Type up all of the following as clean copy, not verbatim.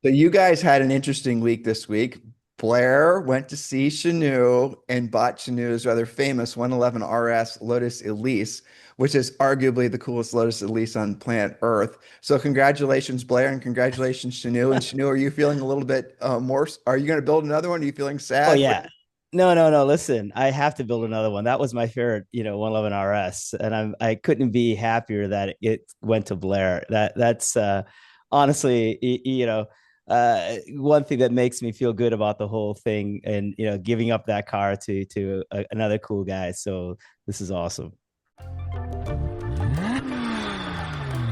So you guys had an interesting week this week. Blair went to see Shinoo and bought Shinoo's rather famous 111 RS Lotus Elise, which is arguably the coolest Lotus Elise on planet Earth. So congratulations, Blair, and congratulations, Shinoo. And Shinoo, are you feeling a little bit more? Are you going to build another one? Are you feeling Oh sad? yeah. No, no, no. Listen, I have to build another one. That was my favorite, 111 RS, and I couldn't be happier that it went to Blair. That's honestly, one thing that makes me feel good about the whole thing, and giving up that car to another cool guy. So this is awesome.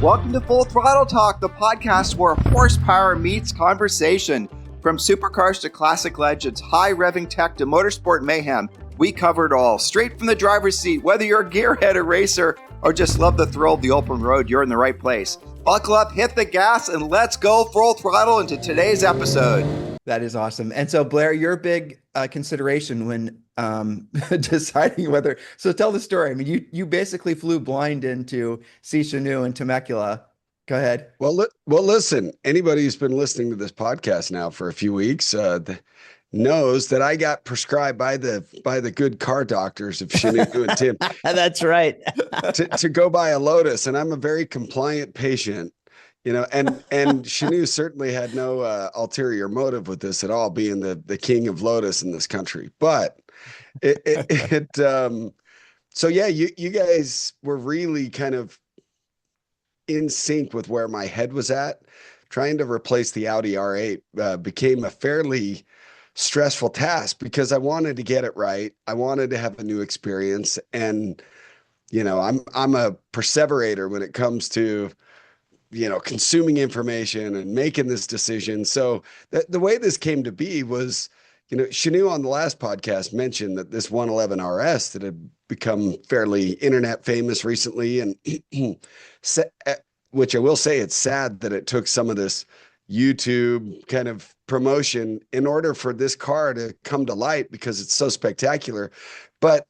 Welcome to Full Throttle Talk, the podcast where horsepower meets conversation. From supercars to classic legends, high revving tech to motorsport mayhem, we cover it all. Straight from the driver's seat, whether you're a gearhead, a racer, or just love the thrill of the open road, you're in the right place. Buckle up, hit the gas, and let's go full throttle into today's episode. That is awesome. And so, Blair, your big consideration when deciding whether. So, tell the story. I mean, you basically flew blind into see Shinoo and Temecula. Go ahead. Well, listen. Anybody who's been listening to this podcast now for a few weeks knows that I got prescribed by the good car doctors of Shinoo and Tim That's right. to go buy a Lotus, and I'm a very compliant patient. And Shinoo certainly had no ulterior motive with this at all, being the king of Lotus in this country. But so yeah, you guys were really kind of in sync with where my head was at. Trying to replace the Audi R8 became a fairly stressful task because I wanted to get it right. I wanted to have a new experience, and I'm a perseverator when it comes to consuming information and making this decision. So the way this came to be was, Shinoo on the last podcast mentioned that this 111 RS that had become fairly internet famous recently, and which I will say, it's sad that it took some of this YouTube kind of promotion in order for this car to come to light because it's so spectacular. But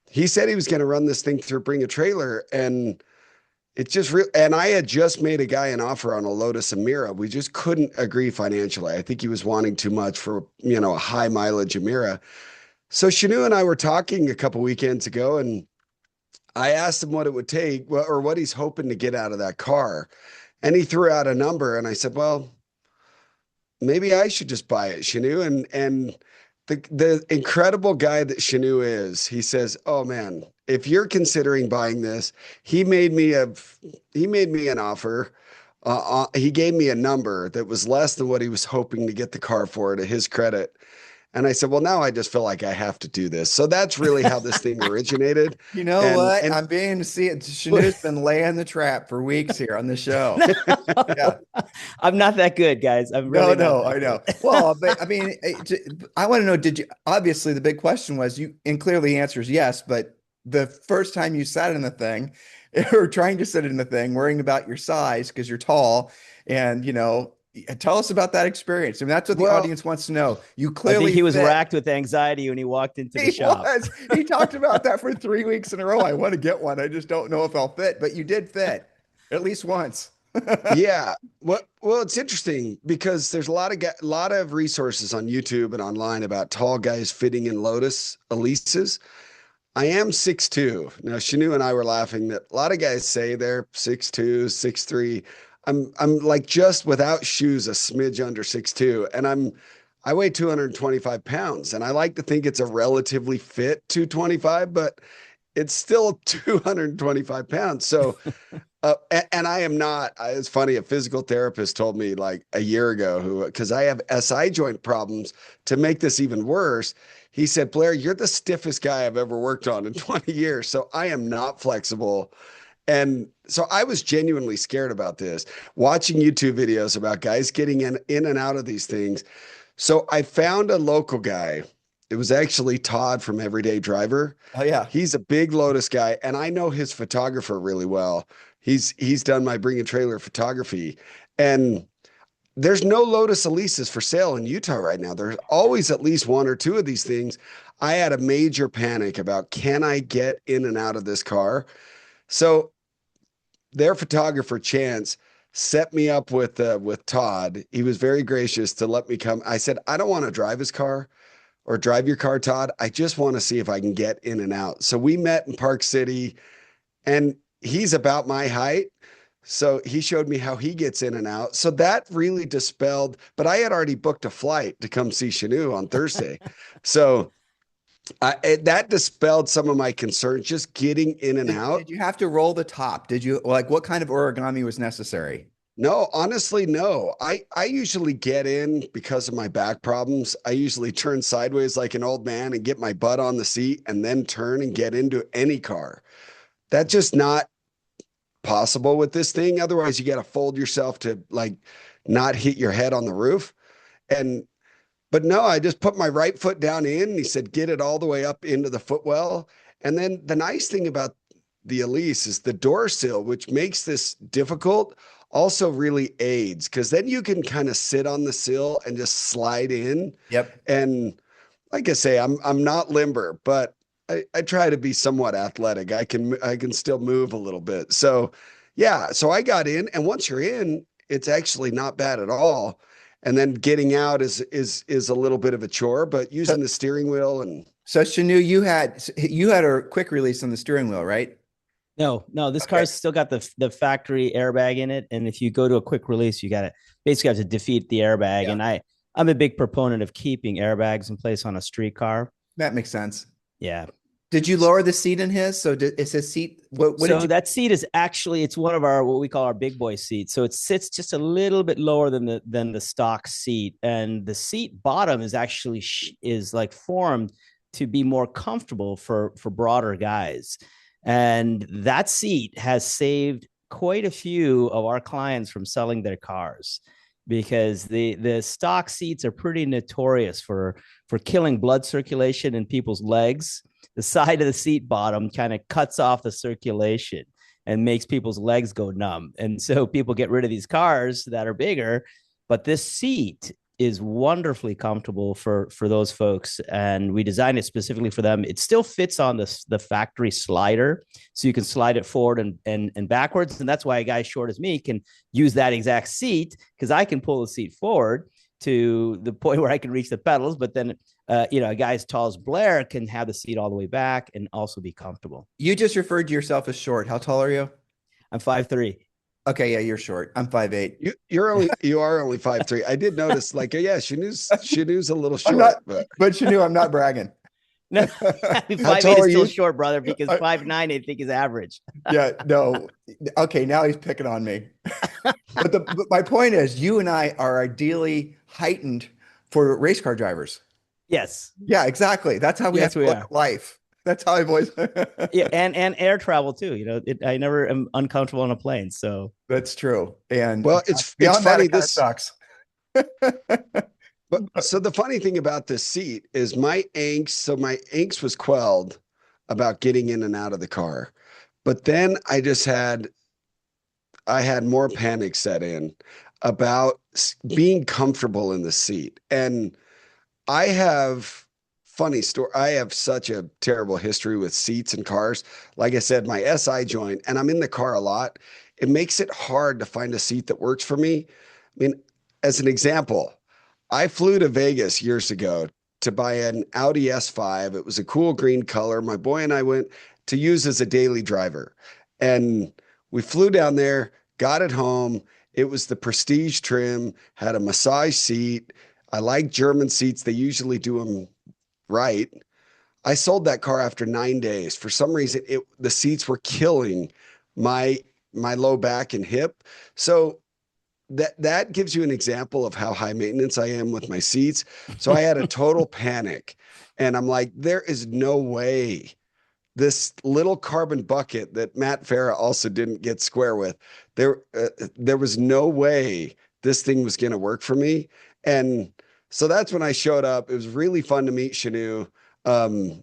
he said he was going to run this thing through Bring a Trailer, and it's just real. And I had just made a guy an offer on a Lotus Emira. We just couldn't agree financially. I think he was wanting too much for, a high mileage Emira. So Shinoo and I were talking a couple weekends ago, and I asked him what it would take or what he's hoping to get out of that car. And he threw out a number, and I said, well, maybe I should just buy it, Shinoo. And the incredible guy that Shinoo is, he says, oh man, if you're considering buying this, he made me an offer. He gave me a number that was less than what he was hoping to get the car for, to his credit. And I said, well, now I just feel like I have to do this. So that's really how this thing originated. You know what? I'm being to see it. Shinoo's been laying the trap for weeks here on the show. Yeah. I'm not that good, guys. I'm really No, not I that know. good. Well, but I mean, I want to know, did you, obviously the big question was and clearly the answer is yes, but the first time you sat in the thing or trying to sit in the thing, worrying about your size because you're tall and, tell us about that experience. I mean, that's what the Well, audience wants to know. You I think clearly he was fit. racked with anxiety when he walked into the He shop. was. He talked about that for 3 weeks in a row. I want to get one. I just don't know if I'll fit, but you did fit at least once. yeah. Well, it's interesting because there's a lot of resources on YouTube and online about tall guys fitting in Lotus Elises. I am 6'2". Now, Shinoo and I were laughing that a lot of guys say they're 6'2", 6'3". I'm like just without shoes, a smidge under 6'2", and I weigh 225 pounds, and I like to think it's a relatively fit 225, but it's still 225 pounds. So, and I am not. It's funny. A physical therapist told me like a year ago, because I have SI joint problems. To make this even worse, he said, Blair, you're the stiffest guy I've ever worked on in 20 years. So I am not flexible. And so I was genuinely scared about this, watching YouTube videos about guys getting in and out of these things. So I found a local guy. It was actually Todd from Everyday Driver. Oh yeah. He's a big Lotus guy, and I know his photographer really well. He's done my Bring a Trailer photography, and there's no Lotus Elises for sale in Utah right now. There's always at least one or two of these things. I had a major panic about, can I get in and out of this car? So their photographer, Chance, set me up with Todd. He was very gracious to let me come. I said, I don't want to drive his car or drive your car, Todd. I just want to see if I can get in and out. So we met in Park City, and he's about my height. So he showed me how he gets in and out. So that really dispelled, but I had already booked a flight to come see Shinoo on Thursday. So that dispelled some of my concerns, just getting in and out. Did you have to roll the top? Did you, like, what kind of origami was necessary? No, honestly, no. I usually get in because of my back problems. I usually turn sideways like an old man and get my butt on the seat and then turn and get into any car. That's just not possible with this thing. Otherwise, you got to fold yourself to like not hit your head on the roof. But no, I just put my right foot down in. And he said, get it all the way up into the footwell. And then the nice thing about the Elise is the door sill, which makes this difficult, also really aids, because then you can kind of sit on the sill and just slide in. Yep. And like I say, I'm not limber, but I try to be somewhat athletic. I can still move a little bit. So yeah, so I got in, and once you're in, it's actually not bad at all. And then getting out is a little bit of a chore, but using the steering wheel and so Shinoo, you had a quick release on the steering wheel, right? No, this car's still got the factory airbag in it, and if you go to a quick release, you got to basically have to defeat the airbag. Yeah. And I'm a big proponent of keeping airbags in place on a street car. That makes sense. Yeah. Did you lower the seat in his? So is his seat? That seat is actually, it's one of our, what we call our big boy seats. So it sits just a little bit lower than the stock seat. And the seat bottom is actually is like formed to be more comfortable for broader guys. And that seat has saved quite a few of our clients from selling their cars, because the stock seats are pretty notorious for killing blood circulation in people's legs. The side of the seat bottom kind of cuts off the circulation and makes people's legs go numb. And so people get rid of these cars that are bigger, but this seat is wonderfully comfortable for those folks. And we designed it specifically for them. It still fits on the factory slider, so you can slide it forward and backwards. And that's why a guy short as me can use that exact seat, because I can pull the seat forward to the point where I can reach the pedals. But then, a guy as tall as Blair can have the seat all the way back and also be comfortable. You just referred to yourself as short. How tall are you? I'm 5'3". Okay, yeah, you're short. I'm 5'8". You are only 5'3". I did notice, like, yeah, Shinoo's a little short, but Shinoo, I'm not bragging. No, 5'8" is still short, brother, because 5'9" I think is average. Yeah, no. Okay, now he's picking on me. But my point is, you and I are ideally heightened for race car drivers. Yes. Yeah, exactly. That's how we have to look at life. That's how I've always. Yeah, and air travel too. I never am uncomfortable on a plane, so that's true. And well, it's funny. This sucks. But so the funny thing about this seat is my angst was quelled about getting in and out of the car, but then I had more panic set in about being comfortable in the seat. And I have funny story. I have such a terrible history with seats and cars. Like I said, my SI joint, and I'm in the car a lot. It makes it hard to find a seat that works for me. I mean, as an example, I flew to Vegas years ago to buy an Audi S5. It was a cool green color. My boy and I went to use as a daily driver. And we flew down there, got it home. It was the prestige trim, had a massage seat. I like German seats. They usually do them right. I sold that car after 9 days. For some reason, the seats were killing my low back and hip. So that gives you an example of how high maintenance I am with my seats. So I had a total panic, and I'm like, there is no way this little carbon bucket that Matt Farah also didn't get square with, there was no way this thing was going to work for me. And so that's when I showed up. It was really fun to meet Shinoo.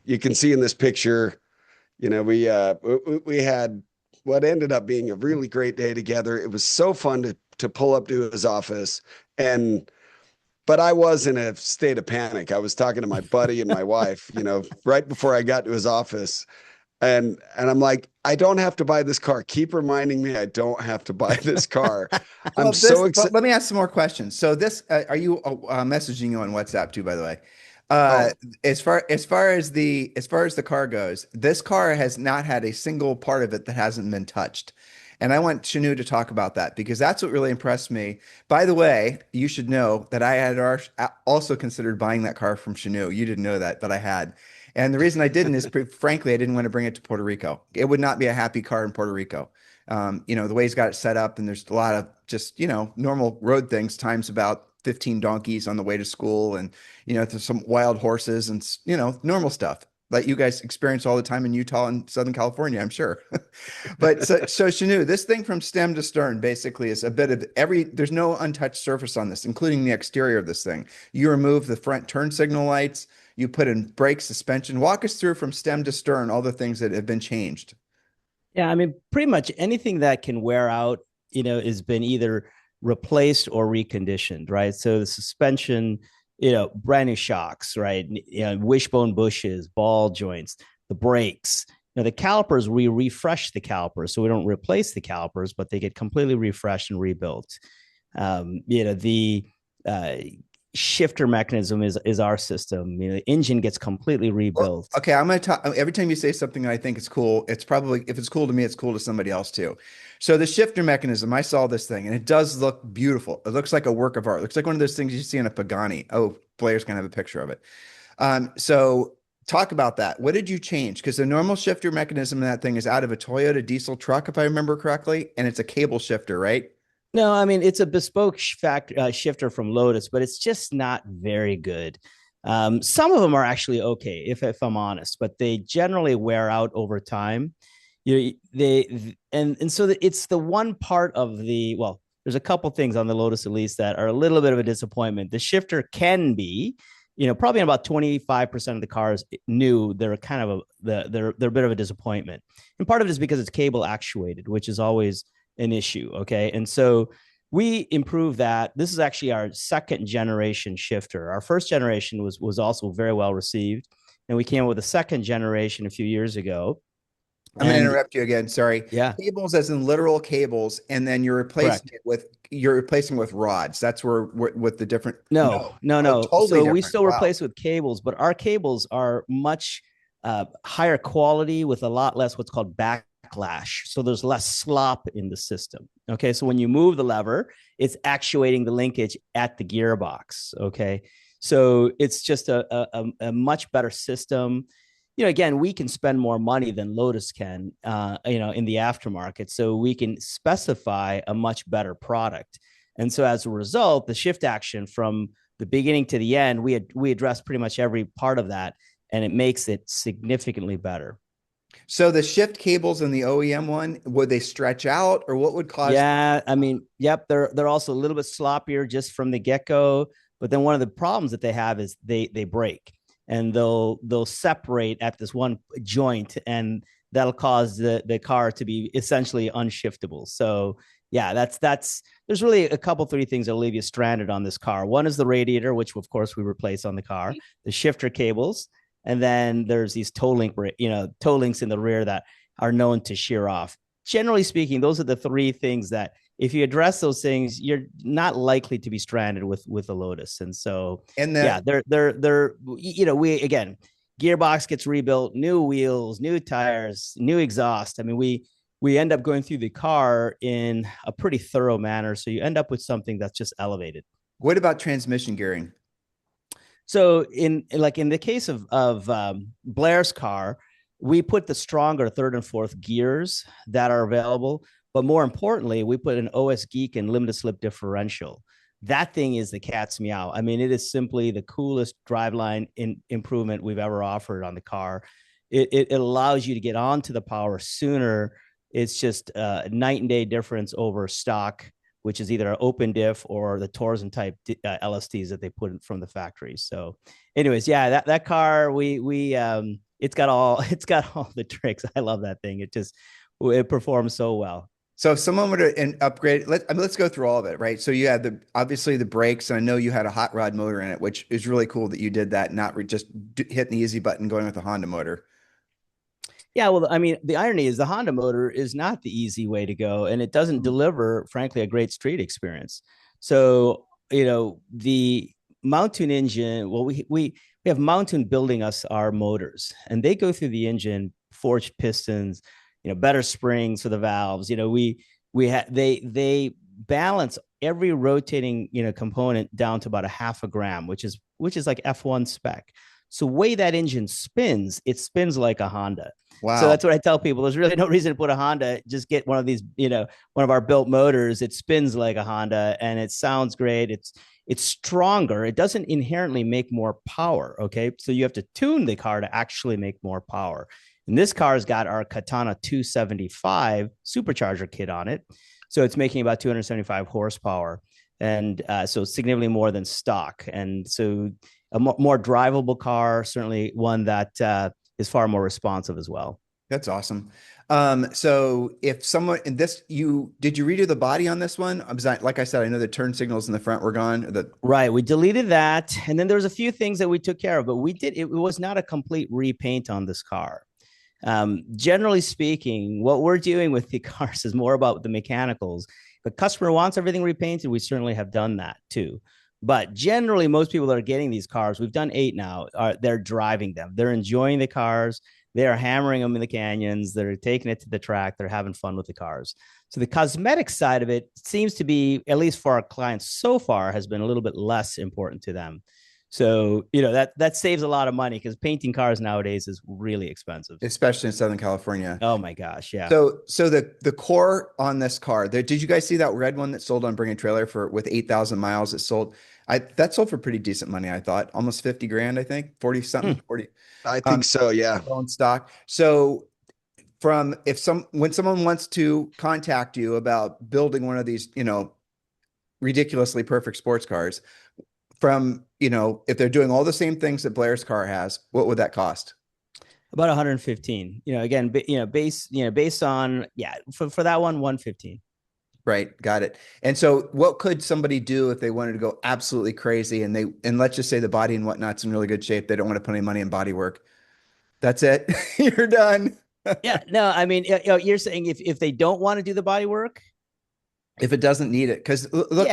You can see in this picture, we had what ended up being a really great day together. It was so fun to pull up to his office, but I was in a state of panic. I was talking to my buddy and my wife, right before I got to his office. And I'm like, I don't have to buy this car. Keep reminding me I don't have to buy this car. I'm so excited. Let me ask some more questions. So this, are you messaging you on WhatsApp too, by the way? Oh, As far as the car goes, this car has not had a single part of it that hasn't been touched. And I want Shinoo to talk about that because that's what really impressed me. By the way, you should know that I had also considered buying that car from Shinoo. You didn't know that, but I had. And the reason I didn't is, frankly, I didn't want to bring it to Puerto Rico. It would not be a happy car in Puerto Rico. The way he's got it set up, and there's a lot of just, normal road things, times about 15 donkeys on the way to school, and, there's some wild horses and, normal stuff that you guys experience all the time in Utah and Southern California, I'm sure. But so Shinoo, this thing from stem to stern basically is a bit of there's no untouched surface on this, including the exterior of this thing. You remove the front turn signal lights, you put in brake suspension. Walk us through from stem to stern, all the things that have been changed. Yeah, I mean, pretty much anything that can wear out, has been either replaced or reconditioned, right? So the suspension, brand new shocks, right? Wishbone bushes, ball joints, the brakes. The calipers, we refresh the calipers, so we don't replace the calipers, but they get completely refreshed and rebuilt. The shifter mechanism is our system. The engine gets completely rebuilt. Well, okay, I'm going to talk. Every time you say something I think it's cool, it's probably, if it's cool to me, it's cool to somebody else too. So the shifter mechanism, I saw this thing and it does look beautiful. It looks like a work of art. It looks like one of those things you see in a Pagani. Oh, Blair's going to have a picture of it. So talk about that. What did you change? Because the normal shifter mechanism in that thing is out of a Toyota diesel truck, if I remember correctly, and it's a cable shifter, right? No, I mean, it's a bespoke shifter from Lotus, but it's just not very good. Some of them are actually okay, if I'm honest, but they generally wear out over time. So it's the one part of there's a couple things on the Lotus Elise that are a little bit of a disappointment. The shifter can be, probably in about 25% of the cars new, they're kind of they're a bit of a disappointment. And part of it is because it's cable actuated, which is always an issue. Okay. And so we improved that. This is actually our second generation shifter. Our first generation was also very well received. And we came up with a second generation a few years ago. I'm going to interrupt you again. Sorry. Yeah. Cables as in literal cables. And then you're replacing with rods. That's where with the different. No. Totally so different. We still replace with cables, but our cables are much higher quality with a lot less what's called backlash. So there's less slop in the system. Okay. So when you move the lever, it's actuating the linkage at the gearbox. Okay. So it's just a much better system. Again, we can spend more money than Lotus can, in the aftermarket. So we can specify a much better product. And so as a result, the shift action from the beginning to the end, we address pretty much every part of that, and it makes it significantly better. So the shift cables in the OEM one, would they stretch out or what would cause? Yeah, I mean, yep, they're also a little bit sloppier just from the get-go. But then one of the problems that they have is they break and they'll separate at this one joint, and that'll cause the car to be essentially unshiftable. So yeah, there's really a couple, three things that'll leave you stranded on this car. One is the radiator, which of course we replace on the car, the shifter cables. And then there's these toe links in the rear that are known to shear off. Generally speaking, those are the three things that if you address those things, you're not likely to be stranded with a Lotus. And so, they're again, gearbox gets rebuilt, new wheels, new tires, new exhaust. I mean, we end up going through the car in a pretty thorough manner. So you end up with something that's just elevated. What about transmission gearing? So in the case of Blair's car, we put the stronger third and fourth gears that are available. But more importantly, we put an OS Geek and limited slip differential. That thing is the cat's meow. I mean, it is simply the coolest driveline improvement we've ever offered on the car. It allows you to get onto the power sooner. It's just a night and day difference over stock, which is either an open diff or the Torsen type LSTs that they put in from the factory. So anyways, yeah, that car, it's got all the tricks. I love that thing. It performs so well. So if someone were to upgrade, let's go through all of it, right? So you had obviously the brakes, and I know you had a hot rod motor in it, which is really cool that you did that, not just hitting the easy button, going with the Honda motor. Yeah, well, I mean, the irony is the Honda motor is not the easy way to go, and it doesn't deliver, frankly, a great street experience. So, the Mountain engine, well, we have Mountain building us our motors, and they go through the engine, forged pistons, better springs for the valves. They balance every rotating component down to about a half a gram, which is like F1 spec. So way that engine spins, it spins like a Honda. Wow. So that's what I tell people. There's really no reason to put a Honda. Just get one of these, one of our built motors. It spins like a Honda and it sounds great. It's stronger. It doesn't inherently make more power. Okay. So you have to tune the car to actually make more power. And this car's got our Katana 275 supercharger kit on it. So it's making about 275 horsepower. And so significantly more than stock. And so a more drivable car, certainly one that is far more responsive as well. That's awesome. So if someone in this, did you redo the body on this one? Like I said, I know the turn signals in the front were gone. Right. We deleted that. And then there was a few things that we took care of, but it was not a complete repaint on this car. Generally speaking, what we're doing with the cars is more about the mechanicals. The customer wants everything repainted. We certainly have done that too. But generally, most people that are getting these cars, we've done 8 now, they're driving them. They're enjoying the cars. They're hammering them in the canyons. They're taking it to the track. They're having fun with the cars. So the cosmetic side of it seems to be, at least for our clients so far, has been a little bit less important to them. So, that saves a lot of money because painting cars nowadays is really expensive. Especially in Southern California. Oh my gosh. Yeah. So the core on this car, did you guys see that red one that sold on Bring a Trailer with 8,000 miles? It sold, that sold for pretty decent money. I thought almost 50 grand, I think 40 something, 40. I think so. Yeah. On stock. So when someone wants to contact you about building one of these, ridiculously perfect sports cars, if they're doing all the same things that Blair's car has, what would that cost? About 115. Again, based on for that one, 115. Right, got it. And so, what could somebody do if they wanted to go absolutely crazy and let's just say the body and whatnot's in really good shape? They don't want to put any money in body work. That's it. You're done. Yeah. No, I mean, you're saying if they don't want to do the body work. If it doesn't need it, because look,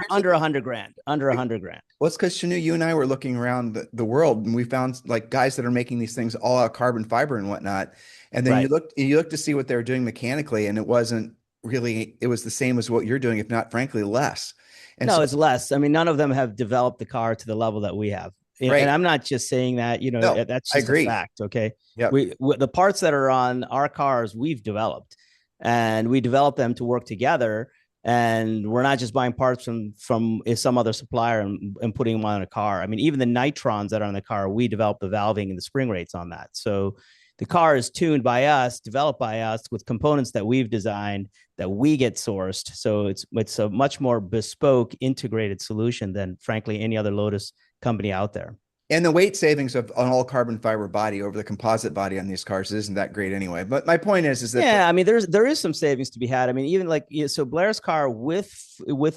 under 100 grand, under 100 grand. Well, it's because Shinoo, you and I were looking around the world, and we found like guys that are making these things all out of carbon fiber and whatnot. And then you looked to see what they were doing mechanically, and it wasn't really. It was the same as what you're doing, if not, frankly, less. And no, it's less. I mean, none of them have developed the car to the level that we have. Right. And I'm not just saying that. No, that's just a fact. Okay. Yeah. The parts that are on our cars, we've developed, and we develop them to work together. And we're not just buying parts from some other supplier and putting them on a car. I mean, even the nitrons that are on the car, we develop the valving and the spring rates on that. So the car is tuned by us, developed by us with components that we've designed that we get sourced. So it's a much more bespoke, integrated solution than, frankly, any other Lotus company out there. And the weight savings of an all carbon fiber body over the composite body on these cars isn't that great anyway. But my point is that I mean, there is some savings to be had. I mean, even so Blair's car with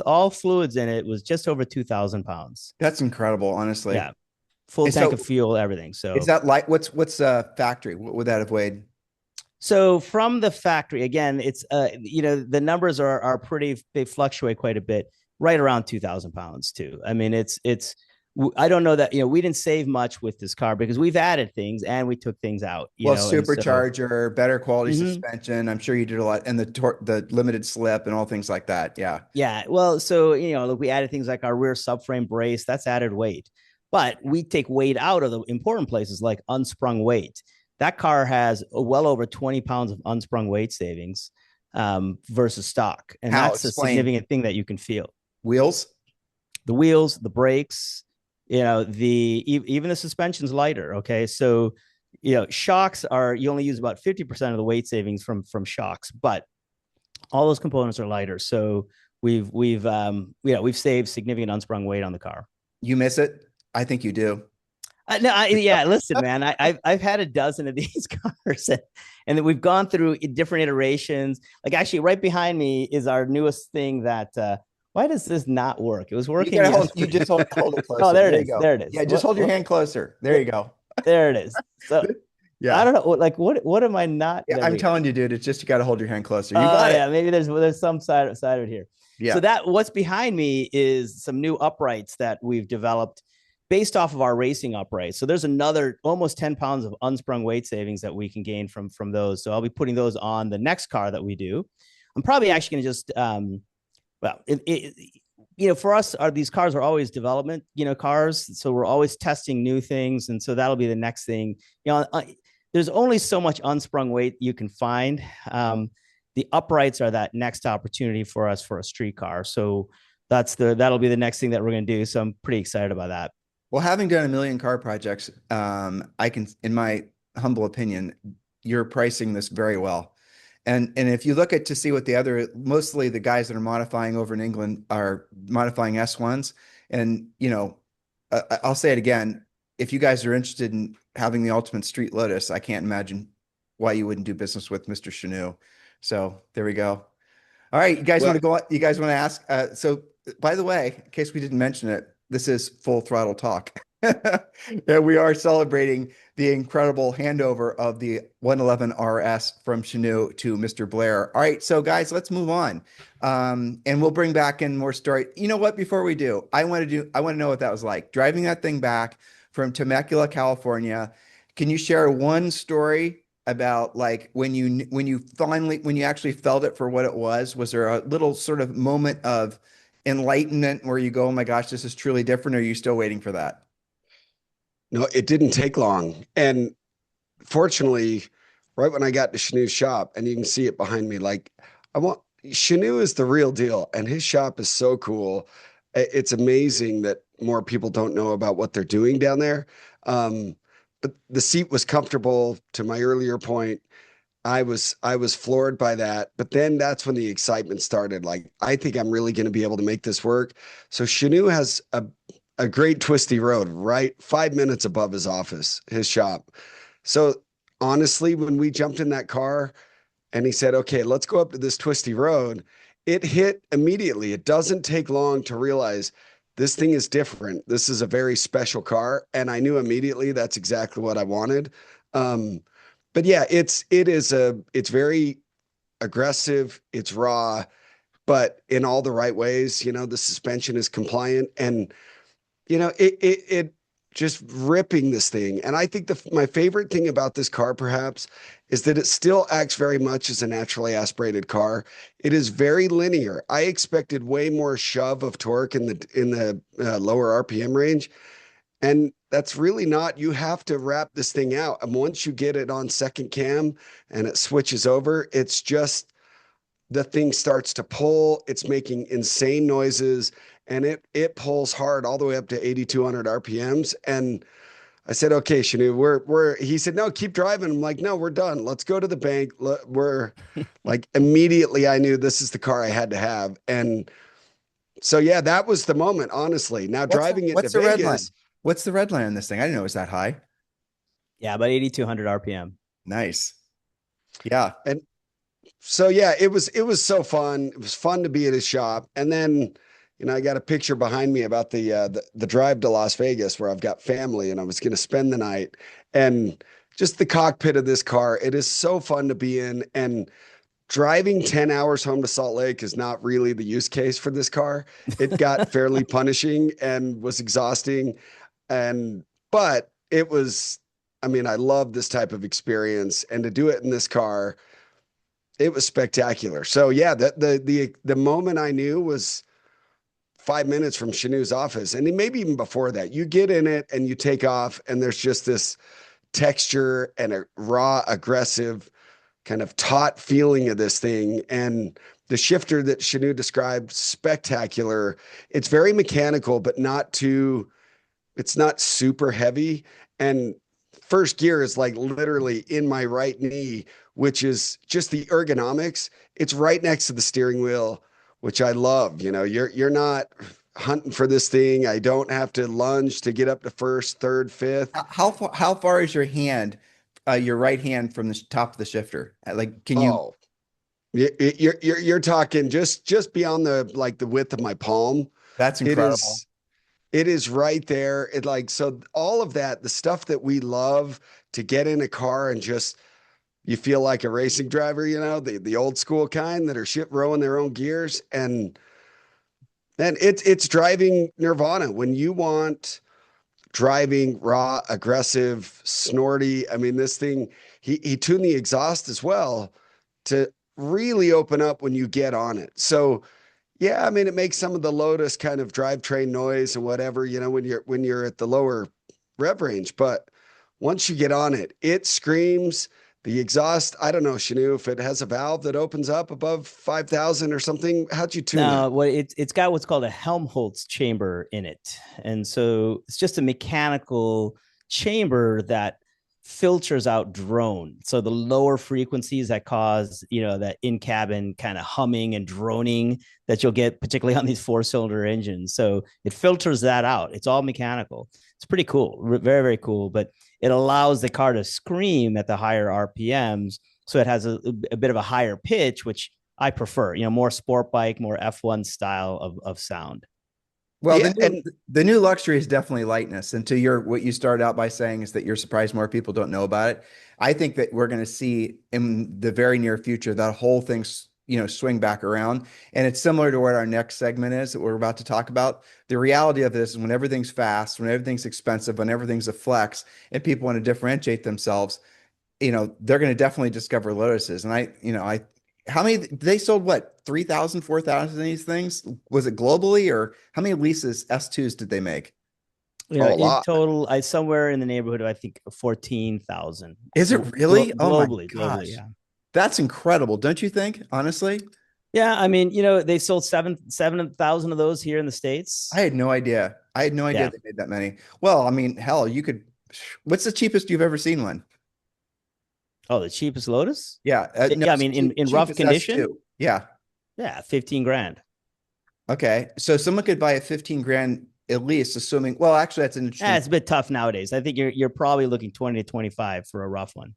all fluids in it was just over 2,000 pounds. That's incredible, honestly. Yeah, full tank of fuel, everything. So is that like what's factory? What would that have weighed? So from the factory, again, it's the numbers are pretty. They fluctuate quite a bit, right around 2,000 pounds too. I mean, it's. I don't know that, we didn't save much with this car because we've added things and we took things out. Supercharger, better quality suspension. I'm sure you did a lot, and the limited slip and all things like that. Yeah. Yeah. Well, so, look, we added things like our rear subframe brace. That's added weight, but we take weight out of the important places like unsprung weight. That car has well over 20 pounds of unsprung weight savings versus stock. And that's a significant thing that you can feel. The wheels, the brakes, even the suspension's lighter. Okay. So, shocks you only use about 50% of the weight savings from shocks, but all those components are lighter. So we've saved significant unsprung weight on the car. You miss it? I think you do. Listen, man, I've had a dozen of these cars and then we've gone through different iterations. Like actually right behind me is our newest thing that, why does this not work? It was working. You just hold it closer. Oh, there it is. There it is. Yeah, just hold your hand closer. There you go. There it is. So I don't know. Like, what am I not? Yeah, There I'm we go. telling you, dude, it's just you got to hold your hand closer. You Oh got it. yeah, maybe there's some side of it here. Yeah. So that what's behind me is some new uprights that we've developed based off of our racing uprights. So there's another almost 10 pounds of unsprung weight savings that we can gain from those. So I'll be putting those on the next car that we do. I'm probably actually going to just well, for us, these cars are always development, cars. So we're always testing new things, and so that'll be the next thing. There's only so much unsprung weight you can find. The uprights are that next opportunity for us for a street car. So that'll be the next thing that we're going to do. So I'm pretty excited about that. Well, having done a million car projects, I can, in my humble opinion, you're pricing this very well. And if you look at to see what mostly the guys that are modifying over in England are modifying S1s, and I'll say it again, if you guys are interested in having the ultimate street Lotus, I can't imagine why you wouldn't do business with Mr. Shinoo. So there we go. All right, you guys want to go? You guys want to ask? So by the way, in case we didn't mention it, this is Full Throttle Talk. Yeah, we are celebrating the incredible handover of the 111 RS from Shinoo to Mr. Blair. All right, so guys, let's move on, and we'll bring back in more story. You know what? Before we do, I want to know what that was like driving that thing back from Temecula, California. Can you share one story about like when you actually felt it for what it was? Was there a little sort of moment of enlightenment where you go, oh my gosh, this is truly different? Or are you still waiting for that? No, it didn't take long. And fortunately, right when I got to Shinoo's shop, and you can see it behind me, like Shinoo is the real deal, and his shop is so cool. It's amazing that more people don't know about what they're doing down there. But the seat was comfortable. To my earlier point, I was floored by that. But then that's when the excitement started. Like, I think I'm really going to be able to make this work. So Shinoo has a great twisty road right 5 minutes above his office, his shop. So honestly, when we jumped in that car and he said, okay, let's go up to this twisty road, it hit immediately. It doesn't take long to realize this thing is different. This is a very special car. And I knew immediately that's exactly what I wanted. But yeah, it's very aggressive. It's raw, but in all the right ways. The suspension is compliant, and it just ripping this thing. And I think my favorite thing about this car perhaps is that it still acts very much as a naturally aspirated car. It is very linear. I expected way more shove of torque in the lower RPM range. And that's really not. You have to wrap this thing out. And once you get it on second cam and it switches over, it's just the thing starts to pull. It's making insane noises, and it pulls hard all the way up to 8,200 RPMs. And I said, okay, Shinoo, he said, no, keep driving. I'm like, no, we're done. Let's go to the bank. We're like, immediately I knew this is the car I had to have. And so, yeah, that was the moment, honestly. Now driving it to Vegas. Red line? What's the red line on this thing? I didn't know it was that high. Yeah, about 8,200 RPM. Nice. Yeah. And so, yeah, it was so fun. It was fun to be at his shop. And then, I got a picture behind me about the drive to Las Vegas where I've got family and I was going to spend the night, and just the cockpit of this car. It is so fun to be in, and driving 10 hours home to Salt Lake is not really the use case for this car. It got fairly punishing and was exhausting. But it was, I love this type of experience, and to do it in this car, it was spectacular. So yeah, the moment I knew was 5 minutes from Shinoo's office. And maybe even before that, you get in it and you take off, and there's just this texture and a raw, aggressive kind of taut feeling of this thing. And the shifter that Shinoo described, spectacular. It's very mechanical, but it's not super heavy. And first gear is like literally in my right knee, which is just the ergonomics. It's right next to the steering wheel, which I love. You're not hunting for this thing. I don't have to lunge to get up to first, third, fifth. How far is your hand, your right hand, from the top of the shifter? Like, can you? Oh, you're talking just beyond the width of my palm. That's incredible. It is right there. It like, so all of that, the stuff that we love to get in a car and just, you feel like a racing driver, you know, the old school kind that are rowing their own gears. And it's driving nirvana when you want driving raw, aggressive, snorty. I mean, this thing, he tuned the exhaust as well to really open up when you get on it. So yeah, I mean, it makes some of the Lotus kind of drivetrain noise and whatever, you know, when you're at the lower rev range. But once you get on it, it screams. The exhaust, I don't know, Shinoo, if it has a valve that opens up above 5,000 or something. How'd you tune No, it? well, it's got what's called a Helmholtz chamber in it, and so it's just a mechanical chamber that filters out drone. So the lower frequencies that cause, that in-cabin kind of humming and droning that you'll get, particularly on these four-cylinder engines. So it filters that out. It's all mechanical. It's pretty cool, very, very cool. But it allows the car to scream at the higher RPMs. So it has a bit of a higher pitch, which I prefer, more sport bike, more F1 style of sound. Well, Yeah, the new luxury is definitely lightness. And to what you started out by saying is that you're surprised more people don't know about it. I think that we're going to see in the very near future that whole thing, swing back around. And it's similar to what our next segment is that we're about to talk about. The reality of this is when everything's fast, when everything's expensive, when everything's a flex, and people want to differentiate themselves, they're going to definitely discover Lotuses. And how many they sold? What, 3,000, 4,000 of these things? Was it globally, or how many leases S2s did they make? A in lot. Total, I somewhere in the neighborhood of, I think, 14,000. Is it really? Globally, Oh my gosh. globally, yeah. That's incredible, don't you think? Honestly, yeah. I mean, they sold 7,000 of those here in the States. I had no idea. They made that many. Well, I mean, hell, you could. What's the cheapest you've ever seen one? Oh, the cheapest Lotus? Yeah. No, I mean, in rough condition. S2. Yeah. Yeah, 15 grand. Okay. So someone could buy a 15 grand at least, assuming, well, actually that's an interesting. Yeah, it's a bit tough nowadays. I think you're probably looking 20 to 25 for a rough one.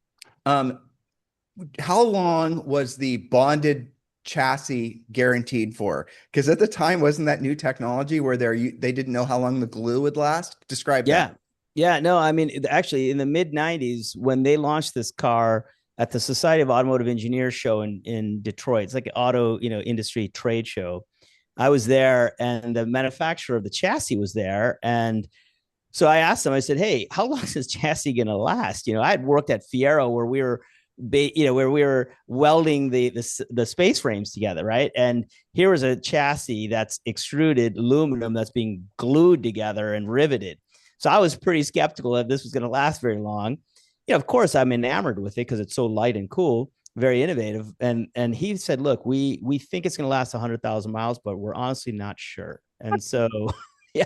How long was the bonded chassis guaranteed for? Because at the time, wasn't that new technology where they didn't know how long the glue would last? Describe that. Yeah, no, I mean, actually, in the mid 90s, when they launched this car at the Society of Automotive Engineers show in Detroit, it's like an auto, industry trade show. I was there, and the manufacturer of the chassis was there. And so I asked them, I said, hey, how long is this chassis going to last? I had worked at Fiero where we were welding the space frames together, right? And here was a chassis that's extruded aluminum that's being glued together and riveted. So I was pretty skeptical that this was going to last very long. Of course, I'm enamored with it because it's so light and cool, very innovative. And he said, look, we think it's going to last 100,000 miles, but we're honestly not sure. And so, yeah.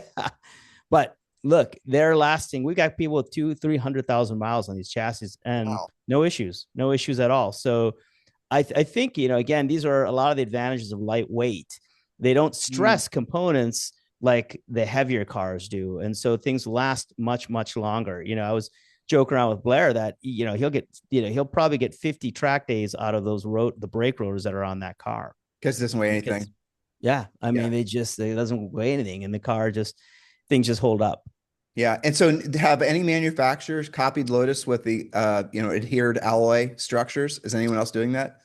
But look, they're lasting. We got people with 200,000-300,000 miles on these chassis, and wow. no issues at all. So I think, again, these are a lot of the advantages of lightweight. They don't stress components like the heavier cars do. And so things last much, much longer. I was joking around with Blair that, he'll probably get 50 track days out of those the brake rotors that are on that car. Because it doesn't weigh anything. Yeah. I mean, it doesn't weigh anything, and the car things just hold up. Yeah. And so have any manufacturers copied Lotus with the, adhered alloy structures? Is anyone else doing that?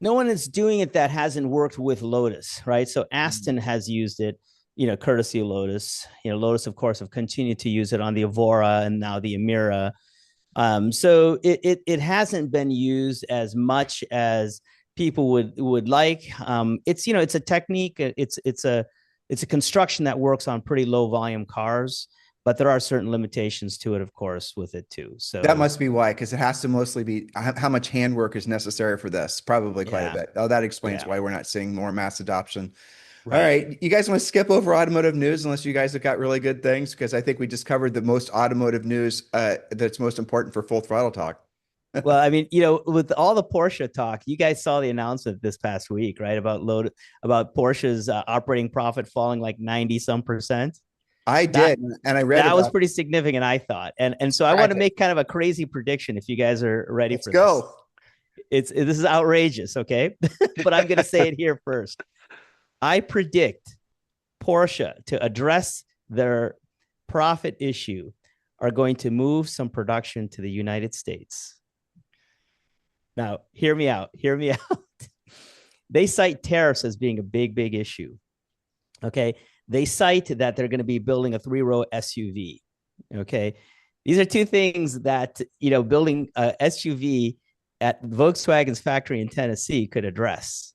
No one is doing it that hasn't worked with Lotus, right? So Aston has used it, courtesy of Lotus. Lotus, of course, have continued to use it on the Evora and now the Emira. So it hasn't been used as much as people would like. It's a technique. It's a construction that works on pretty low volume cars, but there are certain limitations to it, of course, with it too. So that must be why, because it has to mostly be how much handwork is necessary for this. Probably quite a bit. Oh, that explains why we're not seeing more mass adoption. Right. All right. You guys want to skip over automotive news unless you guys have got really good things? Because I think we just covered the most automotive news that's most important for Full Throttle Talk. Well, I mean, with all the Porsche talk, you guys saw the announcement this past week, right? About Porsche's operating profit falling like 90-some%. I did, and I read that was pretty significant, I thought. And so I want to make kind of a crazy prediction if you guys are ready for this. This is outrageous, okay? But I'm going to say it here first. I predict Porsche to address their profit issue, are going to move some production to the United States. Now, hear me out. Hear me out. They cite tariffs as being a big, big issue. Okay. They cite that they're going to be building a 3-row SUV. Okay. These are two things that, building a SUV at Volkswagen's factory in Tennessee could address.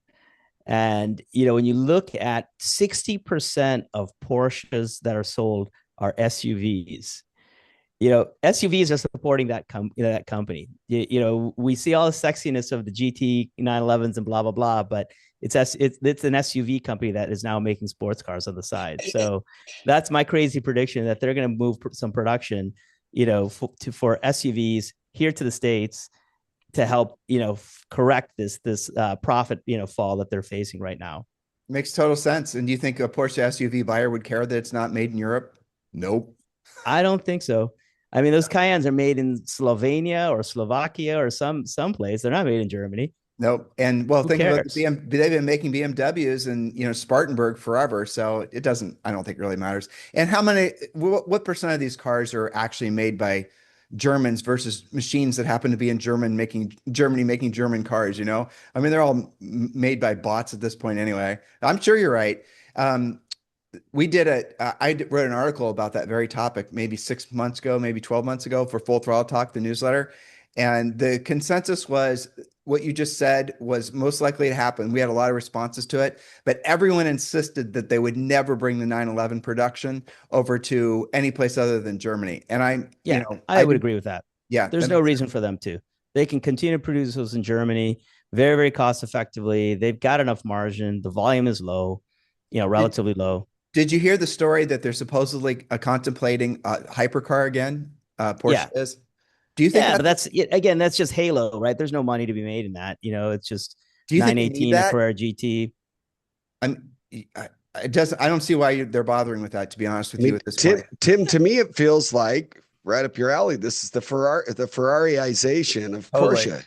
And, when you look at 60% of Porsches that are sold are SUVs. SUVs are supporting that company. We see all the sexiness of the GT 911s and blah, blah, blah, but it's an SUV company that is now making sports cars on the side. So that's my crazy prediction, that they're going to move some production, for SUVs here to the States to help, correct this profit, fall that they're facing right now. Makes total sense. And do you think a Porsche SUV buyer would care that it's not made in Europe? Nope. I don't think so. I mean, those Cayennes are made in Slovenia or Slovakia or someplace. They're not made in Germany. Nope. And well, think about cares? they've been making BMWs and Spartanburg forever, so it doesn't. I don't think it really matters. And what percent of these cars are actually made by Germans versus machines that happen to be in Germany making German cars? I mean, they're all made by bots at this point anyway. I'm sure you're right. I wrote an article about that very topic maybe 6 months ago, maybe 12 months ago for Full Throttle Talk, the newsletter. And the consensus was what you just said was most likely to happen. We had a lot of responses to it, but everyone insisted that they would never bring the 911 production over to any place other than Germany. And I would agree with that. Yeah. There's no reason for them to. They can continue to produce those in Germany very, very cost effectively. They've got enough margin. The volume is low, relatively low. Did you hear the story that they're supposedly contemplating hypercar again? Porsche is. Do you think? Yeah, but that's just halo, right? There's no money to be made in that. It's just 918 a Ferrari GT. I don't see why they're bothering with that. To be honest with you, at this point, Tim, to me, it feels like right up your alley. This is the Ferrariization of Porsche,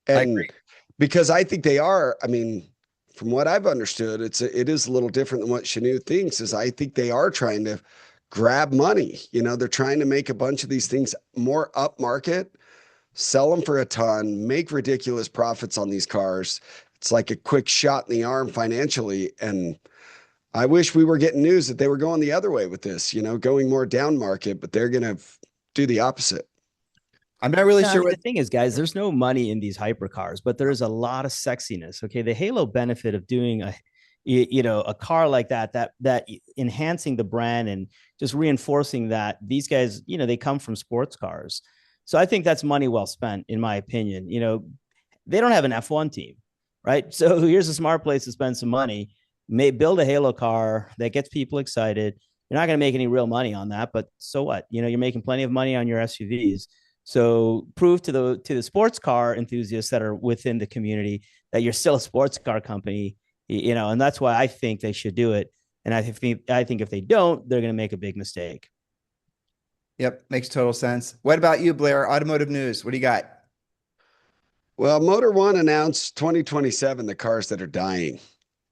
and because I think they are. I mean, from what I've understood, it is a little different than what Shinoo thinks. Is I think they are trying to grab money. They're trying to make a bunch of these things more upmarket, sell them for a ton, make ridiculous profits on these cars. It's like a quick shot in the arm financially. And I wish we were getting news that they were going the other way with this, going more down market, but they're going to do the opposite. I'm not really sure. The thing is, guys, there's no money in these hypercars, but there's a lot of sexiness. Okay. The halo benefit of doing a car like that enhancing the brand and just reinforcing that these guys, they come from sports cars. So I think that's money well spent, in my opinion. They don't have an F1 team, right? So here's a smart place to spend some money, build a halo car that gets people excited. You're not going to make any real money on that, but so what? You're making plenty of money on your SUVs. So prove to the sports car enthusiasts that are within the community that you're still a sports car company. And that's why I think they should do it. And I think if they don't, they're going to make a big mistake. Yep. Makes total sense. What about you, Blair? Automotive news. What do you got? Well, Motor One announced 2027, the cars that are dying.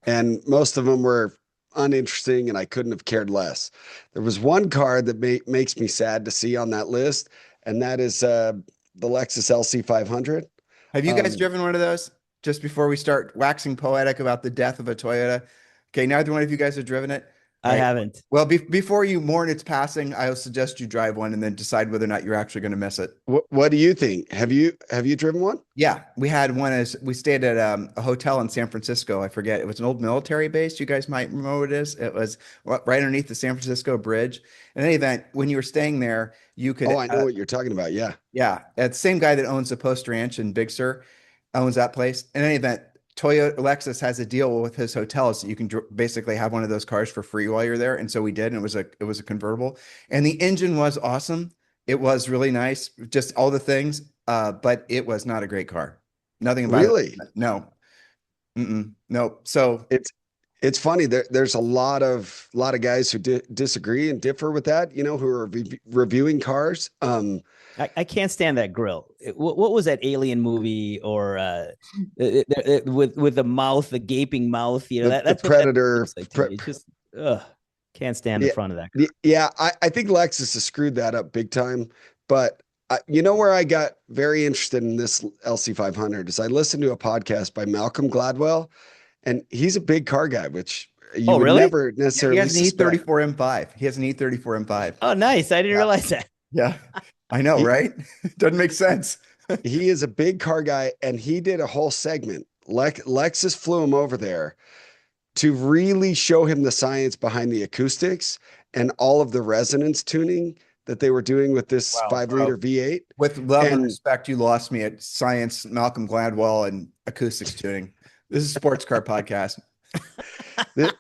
And most of them were uninteresting and I couldn't have cared less. There was one car that makes me sad to see on that list. And that is the Lexus LC500. Have you guys driven one of those? Just before we start waxing poetic about the death of a Toyota. Okay, neither one of you guys have driven it. I haven't. Well, before you mourn its passing, I would suggest you drive one and then decide whether or not you're actually going to miss it. What do you think? Have you driven one? Yeah, we had one as we stayed at a hotel in San Francisco. I forget. It was an old military base. You guys might remember what it is. It was right underneath the San Francisco Bridge. In any event, when you were staying there, you could. Oh, I know what you're talking about. Yeah. Yeah. It's the same guy that owns the Post Ranch in Big Sur owns that place. In any event, Lexus has a deal with his hotels so you can basically have one of those cars for free while you're there. And so we did, and it was a convertible, and the engine was awesome. It was really nice, just all the things, but it was not a great car. Nothing about it. No. No. So it's funny. There's a lot of guys who disagree and differ with that, who are reviewing cars. I can't stand that grill. What was that Alien movie or with the mouth, the gaping mouth? That's the Predator. What that just, Can't stand the Yeah, front of that car. yeah. I think Lexus has screwed that up big time. But you know where I got very interested in this LC500 is I listened to a podcast by Malcolm Gladwell, and he's a big car guy, which you Oh, would really? never Yeah, he necessarily has an suspect. E34 M5. He has an E34 M5. Oh, nice. I didn't Yeah. realize that. Yeah. I know, He, right? Doesn't make sense. he is a big car guy, and he did a whole segment. Lexus flew him over there to really show him the science behind the acoustics and all of the resonance tuning that they were doing with this Wow, 5-liter bro. V8. With love and And respect, you lost me at science, Malcolm Gladwell, and acoustics tuning. This is a sports car podcast. it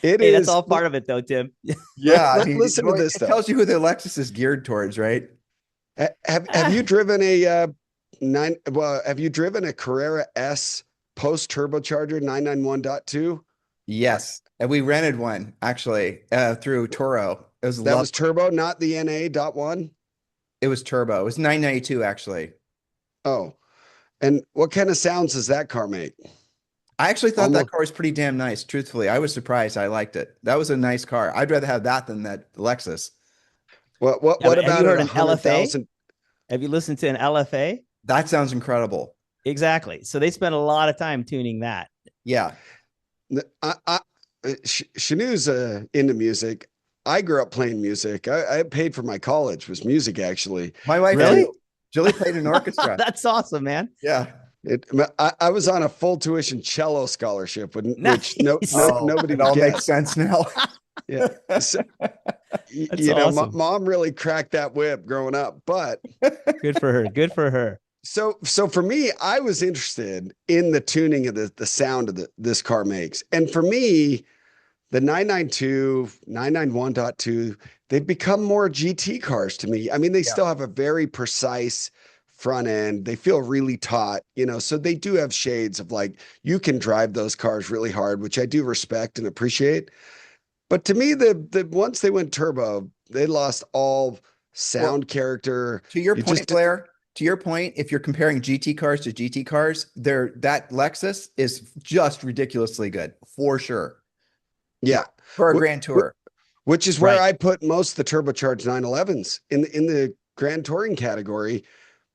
Hey, that's is. all part of it, though, Tim. Yeah, I mean, Listen to well, this it though. tells you who the Lexus is geared towards, right? Have you driven a have you driven a Carrera S post turbocharger 991.2? Yes, and we rented one actually through Toro. It was That lovely. was turbo, not the NA.1. It was turbo. It was 992 actually. Oh, and what kind of sounds does that car make? I actually thought Almost. that car was pretty damn nice. Truthfully, I was surprised. I liked it. That was a nice car. I'd rather have that than that Lexus. What Yeah, but have about you heard it? an LFA? 100,000. Have you listened to an LFA? That sounds incredible. Exactly. So they spend a lot of time tuning that. Yeah. Shinoo's into music. I grew up playing music. I paid for my college was music actually. My wife, Really? too. Julie played in orchestra. That's awesome, man. Yeah. I was on a full tuition cello scholarship, which Nice. nobody it all would makes guess. sense now. Yeah. So, That's you know, awesome. mom really cracked that whip growing up. But Good for her. Good for her. so for me, I was interested in the tuning of the sound of this car makes. And for me, the 992, 991.2, they've become more GT cars to me. I mean, they still have a very precise front end. They feel really taut, you know, so they do have shades of like, you can drive those cars really hard, which I do respect and appreciate. But to me, the once they went turbo, they lost all sound character. To your You point, just- Blair, to your point, if you're comparing GT cars to GT cars, that Lexus is just ridiculously good for sure. Yeah. For a Wh- Grand Tour. Which is where Right. I put most of the turbocharged 911s in the Grand Touring category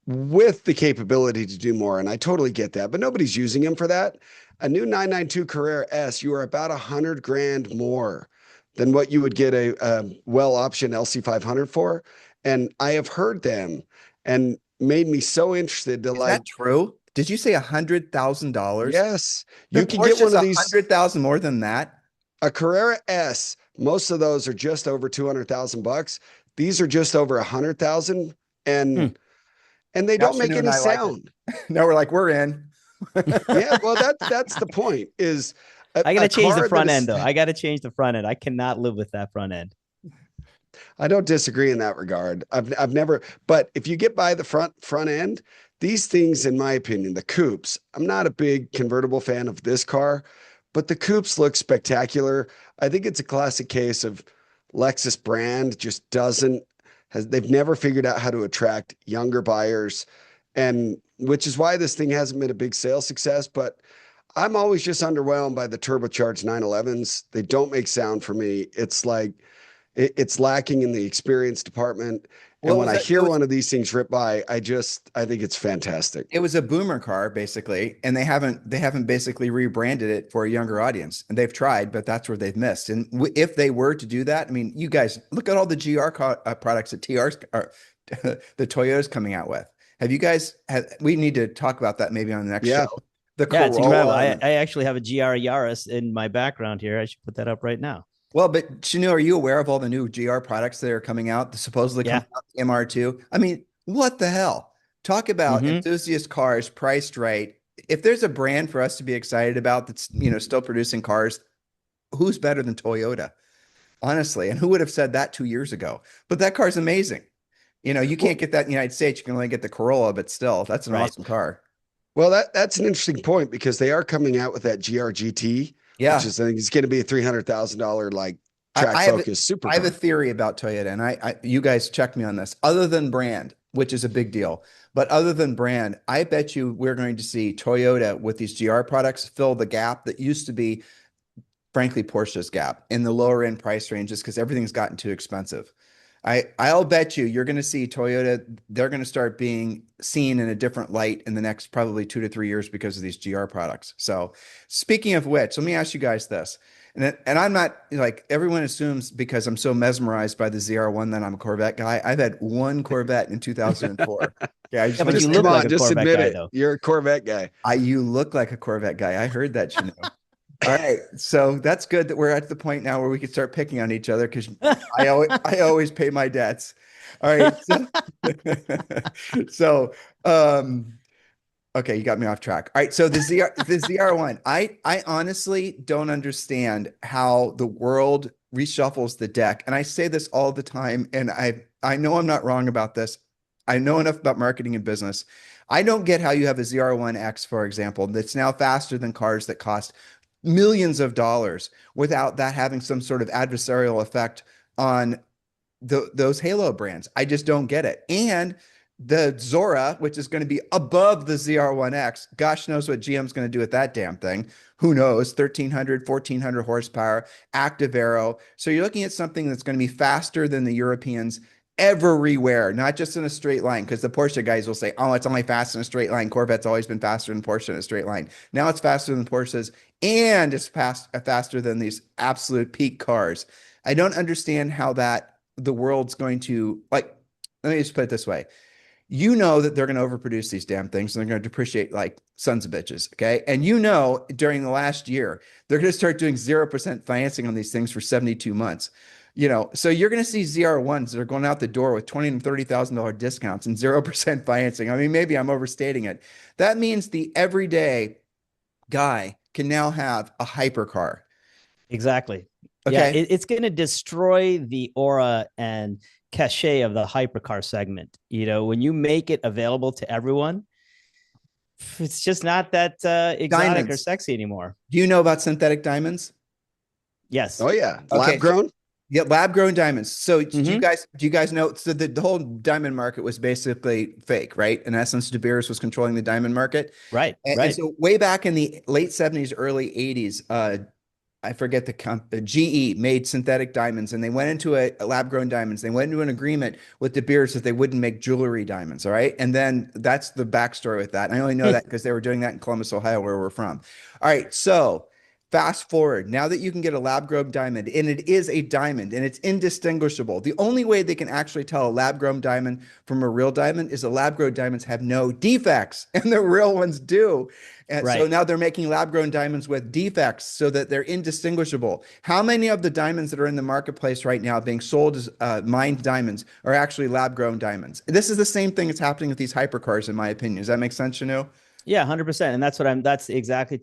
with the capability to do more. And I totally get that, but nobody's using them for that. A new 992 Carrera S, you are about $100,000 more than what you would get a well option LC500 for. And I have heard them and made me so interested to Is that true? Did you say $100,000? yes, The you can get one of these. 100,000 more than that. A Carrera S, most of those are just over 200,000 bucks. These are just over 100,000 and they Now don't make Shinoo any and I like it. sound. No, we're like, we're in. Yeah, well that's the point is I got to change the car front that end, is- though. I got to change the front end. I cannot live with that front end. I don't disagree in that regard. I've never, but if you get by the front end, these things, in my opinion, the coupes, I'm not a big convertible fan of this car, but the coupes look spectacular. I think it's a classic case of Lexus brand just they've never figured out how to attract younger buyers, and which is why this thing hasn't been a big sales success. But I'm always just underwhelmed by the turbocharged 911s. They don't make sound for me. It's like it's lacking in the experience department. And when I hear one of these things rip by, I think it's fantastic. It was a boomer car basically, and they haven't basically rebranded it for a younger audience. And they've tried, but that's where they've missed. And if they were to do that, I mean, you guys look at all the GR products that TR's the Toyota's coming out with. Have you guys we need to talk about that maybe on the next show. The Yeah, it's incredible. Corolla. I actually have a GR Yaris in my background here. I should put that up right now. Well, but Shinoo, are you aware of all the new GR products that are coming out? Supposedly coming out, the MR2. I mean, what the hell? Talk about enthusiast cars priced right. If there's a brand for us to be excited about that's, you know, still producing cars, who's better than Toyota? Honestly, and who would have said that 2 years ago? But that car's amazing. You know, you can't get that in the United States. You can only get the Corolla, but still, that's an awesome car. Well, that's an interesting point because they are coming out with that GR-GT. Yeah, which is, I think it's going to be a $300,000 like track focus super. I have a theory about Toyota, and you guys check me on this. Other than brand, which is a big deal, but other than brand, I bet you we're going to see Toyota with these GR products fill the gap that used to be frankly, Porsche's gap in the lower end price ranges because everything's gotten too expensive. I'll bet you're going to see Toyota. They're going to start being seen in a different light in the next probably 2 to 3 years because of these GR products. So speaking of which, let me ask you guys this. And I'm not like everyone assumes because I'm so mesmerized by the ZR1 that I'm a Corvette guy. I've had one Corvette in 2004. Yeah, Yeah, but you look like a Corvette guy, though. You're a Corvette guy. You look like a Corvette guy. I heard that, Shinoo. All right, so that's good that we're at the point now where we can start picking on each other because I always pay my debts. All right, so okay, you got me off track. All right, so the ZR1, I honestly don't understand how the world reshuffles the deck, and I say this all the time, and I know I'm not wrong about this. I know enough about marketing and business. I don't get how you have a ZR1X, for example, that's now faster than cars that cost millions of dollars without that having some sort of adversarial effect on those Halo brands. I just don't get it. And the Zora, which is going to be above the ZR1X, gosh knows what GM's going to do with that damn thing. Who knows? 1,300, 1,400 horsepower, active aero. So you're looking at something that's going to be faster than the Europeans everywhere, not just in a straight line, because the Porsche guys will say, oh, it's only fast in a straight line. Corvette's always been faster than Porsche in a straight line. Now it's faster than Porsches, and it's faster than these absolute peak cars. I don't understand how that the world's going to, like, let me just put it this way. You know that they're going to overproduce these damn things and they're going to depreciate like sons of bitches. Okay. And you know, during the last year, they're going to start doing 0% financing on these things for 72 months. You know, so you're going to see ZR1s that are going out the door with $20,000 and $30,000 discounts and 0% financing. I mean, maybe I'm overstating it. That means the everyday guy can now have a hypercar. Exactly. Okay. Yeah, it's going to destroy the aura and cachet of the hypercar segment. You know, when you make it available to everyone, it's just not that exotic Diamonds. or sexy anymore. Do you know about synthetic diamonds? Yes. Oh yeah. Okay. Lab grown. Yeah, lab grown diamonds. So do you guys know? So the whole diamond market was basically fake, right? In essence, De Beers was controlling the diamond market. Right. And so way back in the late 70s, early 80s, I forget the GE made synthetic diamonds, and they went into a lab grown diamonds. They went into an agreement with De Beers that they wouldn't make jewelry diamonds. All right. And then that's the backstory with that. And I only know that because they were doing that in Columbus, Ohio, where we're from. All right. So fast forward, now that you can get a lab-grown diamond, and it is a diamond, and it's indistinguishable. The only way they can actually tell a lab-grown diamond from a real diamond is the lab-grown diamonds have no defects, and the real ones do. And so now they're making lab-grown diamonds with defects so that they're indistinguishable. How many of the diamonds that are in the marketplace right now being sold as mined diamonds are actually lab-grown diamonds? This is the same thing that's happening with these hypercars, in my opinion. Does that make sense, Shinoo? Yeah, 100%. And that's exactly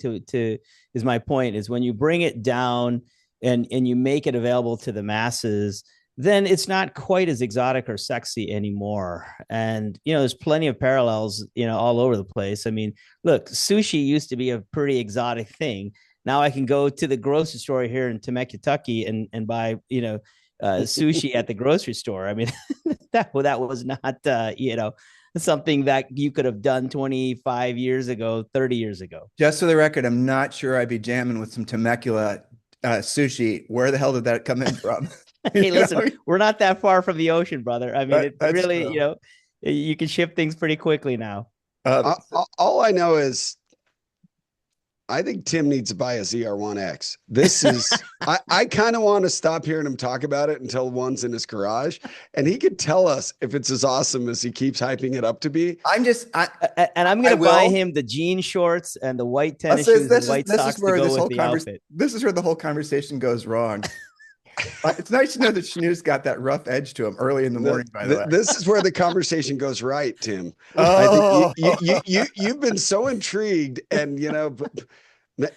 is my point, is when you bring it down and you make it available to the masses, then it's not quite as exotic or sexy anymore. And, you know, there's plenty of parallels, you know, all over the place. I mean, look, sushi used to be a pretty exotic thing. Now I can go to the grocery store here in Temecula, Kentucky and buy, you know, sushi at the grocery store. I mean, that was not, you know, something that you could have done 25 years ago, 30 years ago. Just for the record, I'm not sure I'd be jamming with some Temecula sushi. Where the hell did that come in from? Hey, listen, we're not that far from the ocean, brother. I mean, it's really, true. you know, you can ship things pretty quickly now. All I know is I think Tim needs to buy a ZR1X. This is, I kind of want to stop hearing him talk about it until one's in his garage, and he could tell us if it's as awesome as he keeps hyping it up to be. I'm going to buy him the jean shorts and the white tennis shoes and white socks to go with the outfit. This is where the whole conversation goes wrong. It's nice to know that Shinoo's got that rough edge to him early in the morning, by the way. This is where the conversation goes right, Tim. Oh. I think you've been so intrigued and, you know,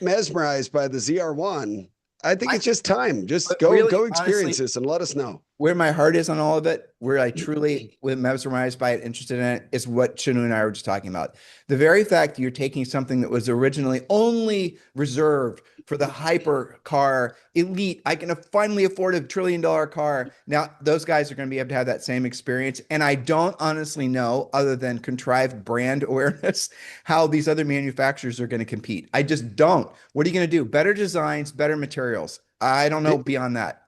mesmerized by the ZR1. I think it's just time. Just go experience this and let us know. where my heart is on all of it, where I truly was mesmerized by it, interested in it, is what Shinoo and I were just talking about. The very fact that you're taking something that was originally only reserved for the hypercar elite, I can finally afford $1 trillion car. Now, those guys are going to be able to have that same experience. And I don't honestly know, other than contrived brand awareness, how these other manufacturers are going to compete. I just don't. What are you going to do? Better designs, better materials. I don't know beyond that.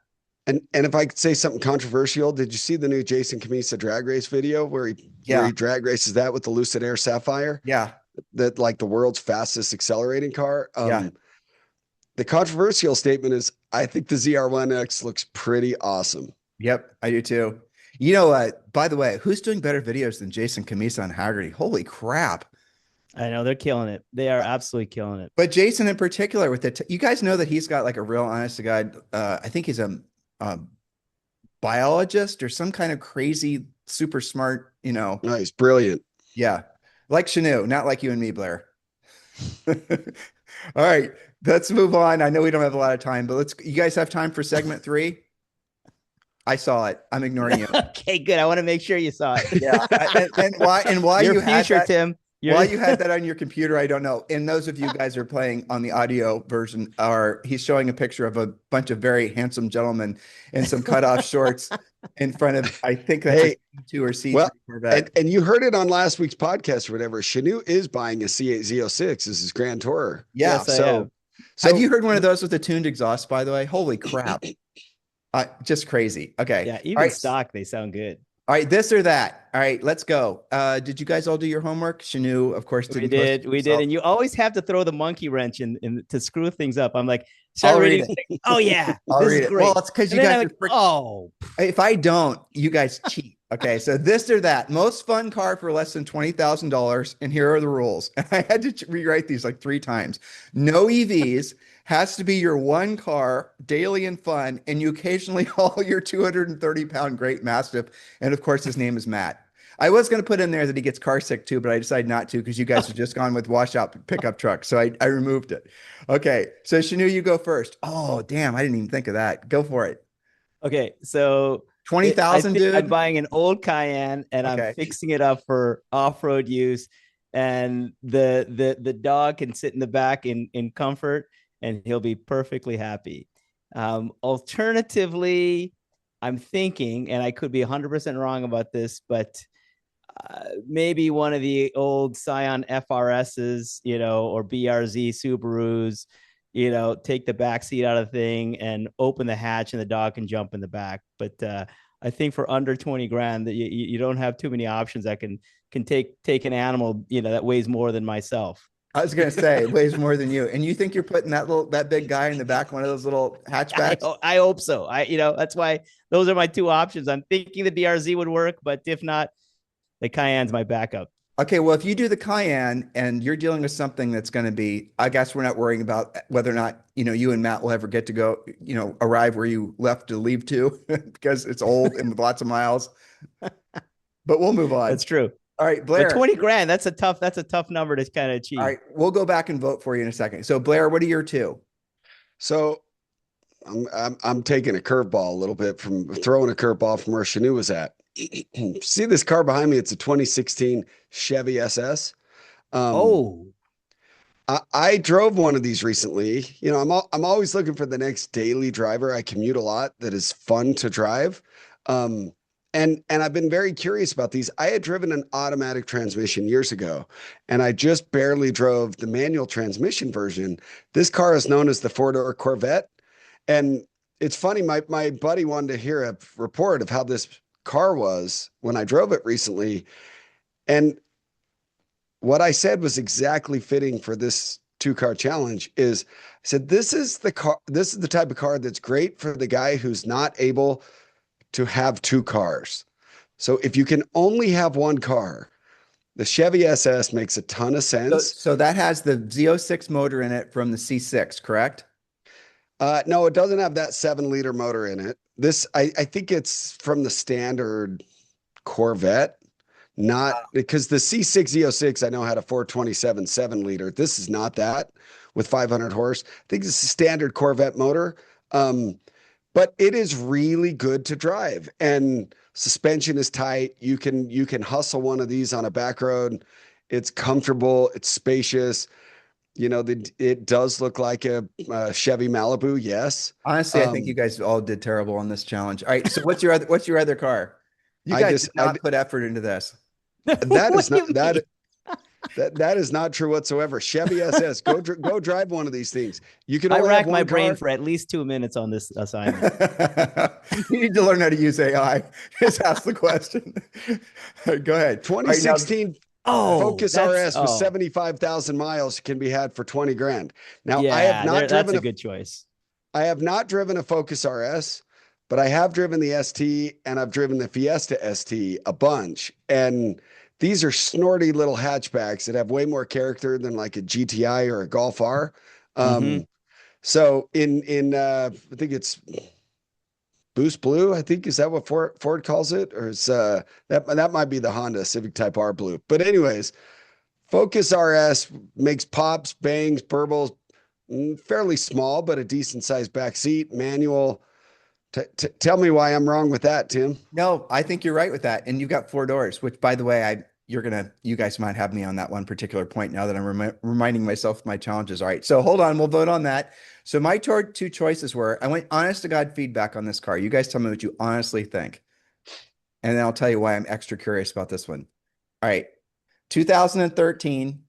And if I could say something controversial, did you see the new Jason Camisa drag race video where he drag races that with the Lucid Air Sapphire? Yeah. That like the world's fastest accelerating car. Yeah. The controversial statement is, I think the ZR1X looks pretty awesome. Yep, I do too. You know what? By the way, who's doing better videos than Jason Camisa and Haggerty? Holy crap. I know they're killing it. They are absolutely killing it. But Jason in particular with it, you guys know that he's got like a real honest to God, I think he's a biologist or some kind of crazy, super smart, Nice, brilliant. Yeah. Like Shinoo, not like you and me, Blair. All right, let's move on. I know we don't have a lot of time, but you guys have time for segment 3? I saw it. I'm ignoring you. Okay, good. I want to make sure you saw it. Yeah. And why Your you had future, that, Tim. Why you had that on your computer, I don't know. And those of you guys are playing on the audio version, he's showing a picture of a bunch of very handsome gentlemen in some cutoff shorts in front of, I think that's a C2 or C3 Corvette. And you heard it on last week's podcast or whatever. Shinoo is buying a C8 Z06 as his Grand Tourer. Yeah. Yes, so have you heard one of those with a tuned exhaust, by the way? Holy crap. Just crazy. Okay. Yeah, even stock, they sound good. All right, this or that. All right, let's go. Did you guys all do your homework? Shinoo, of course, we did. And you always have to throw the monkey wrench in to screw things up. I'm like, I'll read it. Oh yeah, I'll read it. Great. Well, it's because you guys are if I don't, you guys cheat. Okay, so this or that. Most fun car for less than $20,000, and here are the rules. I had to rewrite these like 3 times. No EVs. Has to be your one car, daily and fun, and you occasionally haul your 230-pound Great Mastiff. And of course, his name is Matt. I was going to put in there that he gets car sick too, but I decided not to because you guys have just gone with washout pickup trucks. So I removed it. Okay, so Shinoo, you go first. Oh, damn, I didn't even think of that. Go for it. Okay, so 20,000, dude. I'm buying an old Cayenne and I'm fixing it up for off-road use. And the dog can sit in the back in comfort, and he'll be perfectly happy. Alternatively, I'm thinking, and I could be 100% wrong about this, but maybe one of the old Scion FRSs, or BRZ Subarus, take the back seat out of the thing and open the hatch and the dog can jump in the back. But I think for under 20 grand, that you don't have too many options that can take an animal, that weighs more than myself. I was going to say it weighs more than you. And you think you're putting that big guy in the back, one of those little hatchbacks? I hope so. That's why those are my 2 options. I'm thinking the BRZ would work, but if not, the Cayenne's my backup. Okay. Well, if you do the Cayenne and you're dealing with something that's going to be, I guess we're not worrying about whether or not, you and Matt will ever get to go, arrive where you left to leave to because it's old and with lots of miles, but we'll move on. That's true. All right, Blair. But 20 grand, that's a tough number to kind of achieve. All right, we'll go back and vote for you in a second. So Blair, what are your 2? So I'm taking a curveball a little bit from throwing a curveball from where Shinoo was at. See this car behind me? It's a 2016 Chevy SS. I drove one of these recently. I'm always looking for the next daily driver. I commute a lot that is fun to drive. And I've been very curious about these. I had driven an automatic transmission years ago, and I just barely drove the manual transmission version. This car is known as the 4-door Corvette. And it's funny, my buddy wanted to hear a report of how this car was when I drove it recently. And what I said was exactly fitting for this 2-car challenge is I said, this is the type of car that's great for the guy who's not able to have 2 cars. So if you can only have 1 car, the Chevy SS makes a ton of sense. So that has the Z06 motor in it from the C6, correct? No, it doesn't have that 7-liter motor in it. This, I think it's from the standard Corvette, not because the C6 Z06 I know had a 427 7-liter. This is not that with 500 horse. I think it's a standard Corvette motor. but it is really good to drive, and suspension is tight. You can hustle one of these on a back road. It's comfortable. It's spacious. It does look like a Chevy Malibu. Yes. Honestly, I think you guys all did terrible on this challenge. All right. So what's your other car? You guys did not put effort into this. That is not that is not true whatsoever. Chevy SS, go drive one of these things. You can. I racked my brain for at least 2 minutes on this assignment. You need to learn how to use AI. Just ask the question. Go ahead. 2016 Focus RS with 75,000 miles can be had for 20 grand. Now, I have not driven. That's a good choice. I have not driven a Focus RS, but I have driven the ST and I've driven the Fiesta ST a bunch. And these are snorty little hatchbacks that have way more character than like a GTI or a Golf R. So in I think it's Boost Blue, I think, is that what Ford calls it? Or is that might be the Honda Civic Type R Blue. But anyways, Focus RS makes pops, bangs, burbles, fairly small, but a decent sized back seat, manual. Tell me why I'm wrong with that, Tim. No, I think you're right with that. And you've got 4 doors, which, by the way, you guys might have me on that one particular point now that I'm reminding myself of my challenges. All right. So hold on. We'll vote on that. So my 2 choices were, I went honest to God feedback on this car. You guys tell me what you honestly think. And then I'll tell you why I'm extra curious about this one. All right. 2013.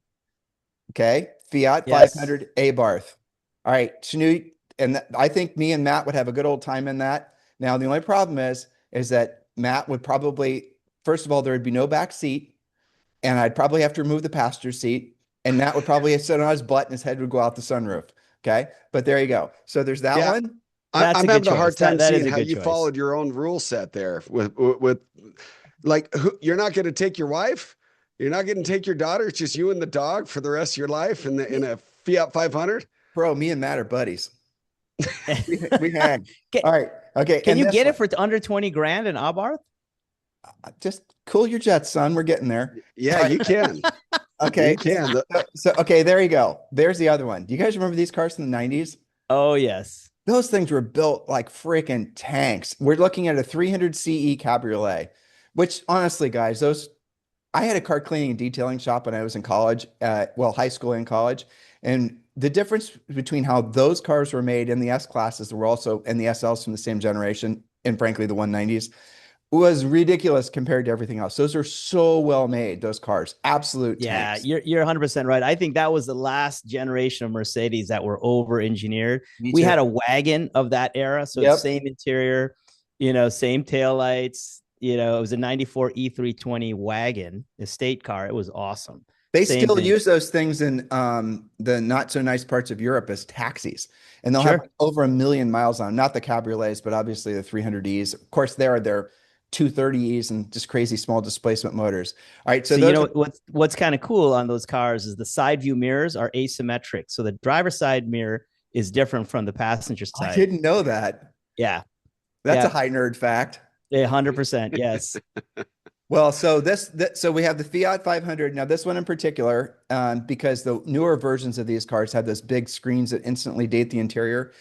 Okay. Fiat 500 Abarth. All right. Shinoo, and I think me and Matt would have a good old time in that. Now, the only problem is that Matt would probably, first of all, there would be no back seat. And I'd probably have to remove the passenger seat, and Matt would probably sit on his butt and his head would go out the sunroof. Okay. But there you go. So there's that one. I'm having a hard time seeing how you followed your own rule set there with like, you're not going to take your wife. You're not going to take your daughter. It's just you and the dog for the rest of your life in a Fiat 500. Bro, me and Matt are buddies. we hang. All right. Okay. Can you get it for under 20 grand in Abarth? Just cool your jets, son. We're getting there. Yeah, you can. Okay. You can. So, okay, there you go. There's the other one. Do you guys remember these cars from the 90s? Oh, yes. Those things were built like freaking tanks. We're looking at a 300 CE Cabriolet, which honestly, guys, I had a car cleaning and detailing shop when I was in college, high school and college. And the difference between how those cars were made in the S classes were also, and the SLs from the same generation, and frankly, the 190s, was ridiculous compared to everything else. Those are so well made, those cars. Absolute tanks. You're 100% right. I think that was the last generation of Mercedes that were over-engineered. We had a wagon of that era, so it's same interior, same taillights. It was a 94 E320 wagon, estate car. It was awesome. They still use those things in the not so nice parts of Europe as taxis. And they'll have over 1 million miles on them. Not the cabriolets, but obviously the 300Es. Of course, there are their 230Es and just crazy small displacement motors. All right. So what's kind of cool on those cars is the side view mirrors are asymmetric. So the driver's side mirror is different from the passenger side. I didn't know that. Yeah. That's a high nerd fact. 100%. Yes. Well, so so we have the Fiat 500. Now this one in particular, because the newer versions of these cars have those big screens that instantly date the interior.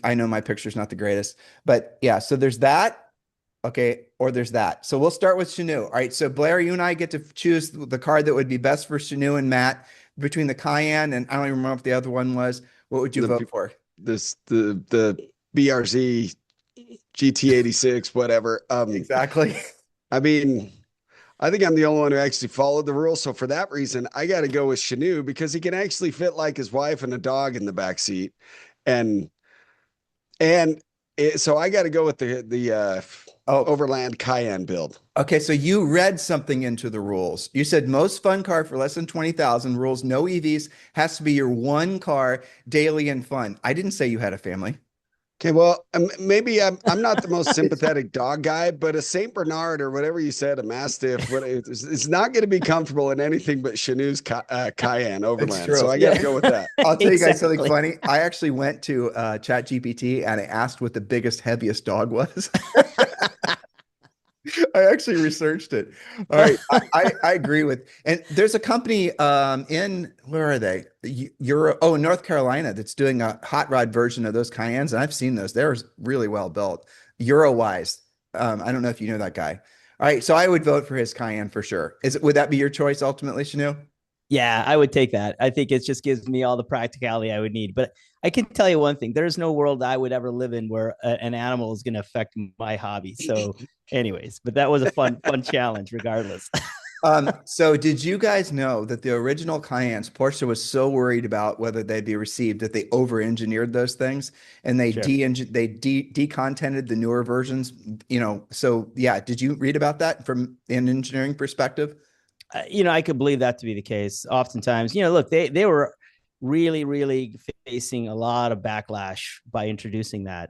I know my picture's not the greatest, but yeah, so there's that. Okay. Or there's that. So we'll start with Shinoo. All right. So Blair, you and I get to choose the car that would be best for Shinoo and Matt between the Cayenne and I don't even remember what the other one was. What would you vote for? The BRZ GT86, whatever. Exactly. I mean, I think I'm the only one who actually followed the rules. So for that reason, I got to go with Shinoo because he can actually fit like his wife and a dog in the back seat. So I got to go with the Overland Cayenne build. Okay, so you read something into the rules. You said most fun car for less than 20,000 rules, no EVs, has to be your one car daily and fun. I didn't say you had a family. Okay, well, maybe I'm not the most sympathetic dog guy, but a Saint Bernard or whatever you said, a Mastiff, it's not going to be be in anything but Shinoo's Cayenne Overland. So I got to go with that. I'll tell you guys something funny. I actually went to ChatGPT and I asked what the biggest, heaviest dog was. I actually researched it. All right. I agree with, and there's a company in, where are they? In North Carolina that's doing a hot rod version of those Cayennes. And I've seen those. They're really well built. Eurowise. I don't know if you know that guy. All right. So I would vote for his Cayenne for sure. Would that be your choice ultimately, Shanu? Yeah, I would take that. I think it just gives me all the practicality I would need. But I can tell you one thing: there's no world I would ever live in where an animal is going to affect my hobby. So, anyways, but that was a fun challenge, regardless. So did you guys know that the original Cayennes, Porsche was so worried about whether they'd be received that they over-engineered those things and they Sure. decontented the newer versions, So yeah, did you read about that from an engineering perspective? I could believe that to be the case. Oftentimes, look, they were really, really facing a lot of backlash by introducing that.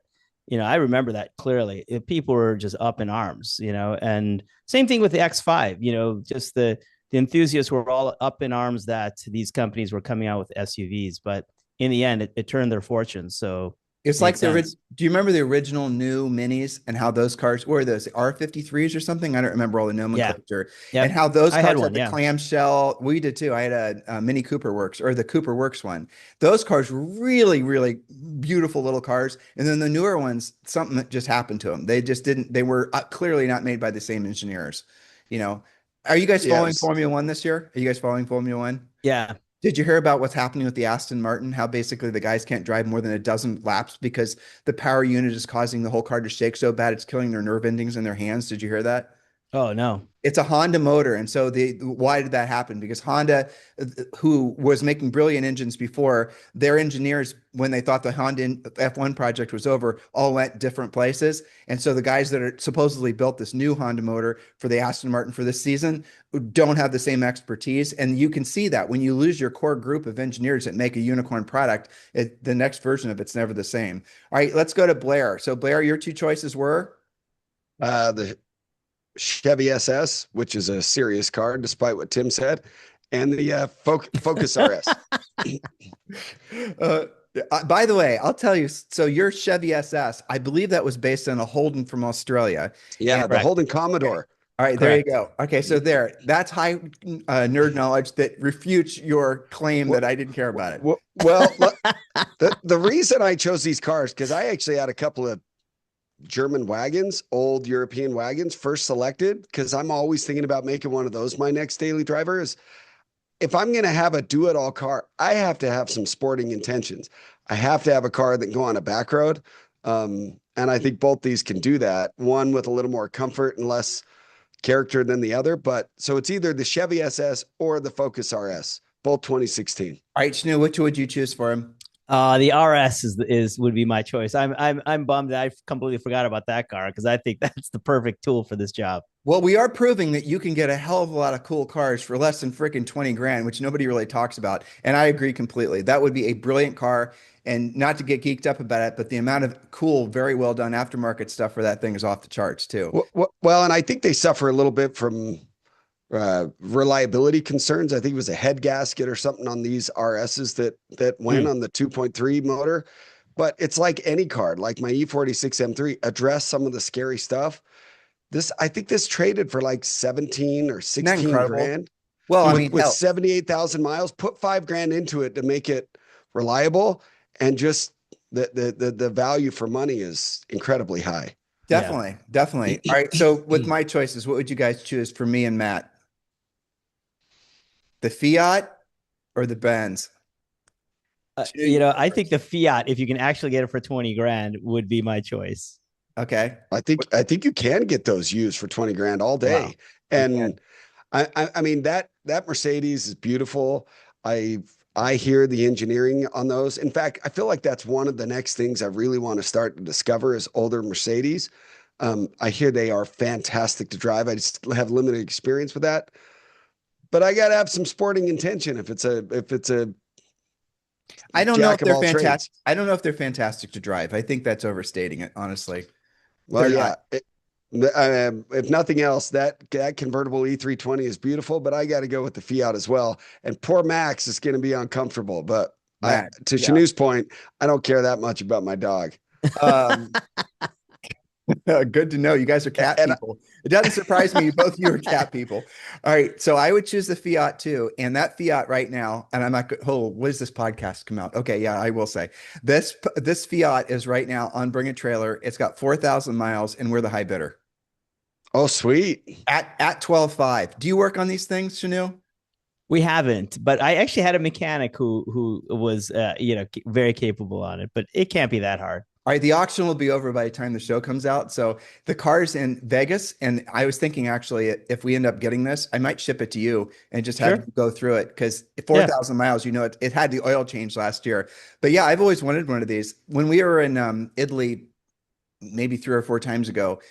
I remember that clearly. People were just up in arms, and same thing with the X5, just the enthusiasts were all up in arms that these companies were coming out with SUVs, but in the end, it turned their fortunes. So It's it like makes sense. do you remember the original new minis and how those cars were those R53s or something? I don't remember all the Yeah. nomenclature and Yep. how those I had cars had one. the Yeah. clamshell. We did too. I had a Mini Cooper Works or the Cooper Works one. Those cars were really, really beautiful little cars. And then the newer ones, something that just happened to them. They just didn't, they were clearly not made by the same engineers. You know, are you guys following Yes. Formula One this year? Are you guys following Formula One? Yeah. Did you hear about what's happening with the Aston Martin? How basically the guys can't drive more than a dozen laps because the power unit is causing the whole car to shake so bad it's killing their nerve endings in their hands. Did you hear that? Oh, no. It's a Honda motor. And so why did that happen? Because Honda, who was making brilliant engines before, their engineers, when they thought the Honda F1 project was over, all went different places. And so the guys that are supposedly built this new Honda motor for the Aston Martin for this season don't have the same expertise. And you can see that when you lose your core group of engineers that make a unicorn product, the next version of it's never the same. All right, let's go to Blair. So Blair, your two choices were? The Chevy SS, which is a serious car, despite what Tim said, and the Focus RS. uh, by the way, I'll tell you. So your Chevy SS, I believe that was based on a Holden from Australia. Yeah, And the Holden Commodore. all right, there you Correct. go. Okay, so that's high nerd knowledge that refutes your claim Well, that I didn't care about it. well, the reason I chose these cars, because I actually had a couple of German wagons, old European wagons, first selected, because I'm always thinking about making one of those my next daily driver. Is if I'm going to have a do-it-all car, I have to have some sporting intentions. I have to have a car that can go on a back road. And I think both these can do that. One with a little more comfort and less character than the other. But so it's either the Chevy SS or the Focus RS, both 2016. All right, Shnu, which would you choose for him? The RS would be my choice. I'm bummed that I completely forgot about that car because I think that's the perfect tool for this job. Well, we are proving that you can get a hell of a lot of cool cars for less than freaking 20 grand, which nobody really talks about. And I agree completely. That would be a brilliant car. And not to get geeked up about it, but the amount of cool, very well done aftermarket stuff for that thing is off the charts too. Well, and I think they suffer a little bit from reliability concerns. I think it was a head gasket or something on these RSs that went on the 2.3 motor. But it's like any car, like my E46 M3, address some of the scary stuff. I think this traded for like 17 or Isn't that 16 incredible? grand Well, I with, mean, with hell, 78,000 miles. Put 5 grand into it to make it reliable, and just the value for money is incredibly high. Yeah. definitely, definitely. All right. So with my choices, what would you guys choose for me and Matt? The Fiat or the Benz? I think the Fiat, if you can actually get it for 20 grand, would be my choice. Okay. I think you can get those used for 20 grand all day. Wow. And I mean that Mercedes is beautiful. I hear the engineering on those. In fact, I feel like that's one of the next things I really want to start to discover is older Mercedes. I hear they are fantastic to drive. I just have limited experience with that. But I got to have some sporting intention if it's a I don't know if jack of they're all fantastic. trades. I don't know if they're fantastic to drive. I think that's overstating it, honestly. Well, They're yeah. not. If nothing else, that convertible E320 is beautiful, but I got to go with the Fiat as well. And poor Max is going to be uncomfortable. But Matt, to yeah. Shinoo's point, I don't care that much about my dog. Um, Good to know. You guys are cat And people. It doesn't surprise me. Both of you are cat people. All right. So I would choose the Fiat too. And that Fiat right now, and I'm not, oh, what does this podcast come out? Okay. Yeah, I will say this Fiat is right now on Bring a Trailer. It's got 4,000 miles and we're the high bidder oh, sweet. at 12.5. Do you work on these things, Shinoo? We haven't, but I actually had a mechanic who was very capable on it, but it can't be that hard. All right, the auction will be over by the time the show comes out. So the car's in Vegas, and I was thinking actually, if we end up getting this, I might ship it to you and just have you go through it because 4,000 miles, it had the oil change last year. But yeah, I've always wanted one of these. When we were in Italy, maybe 3 or 4 times ago,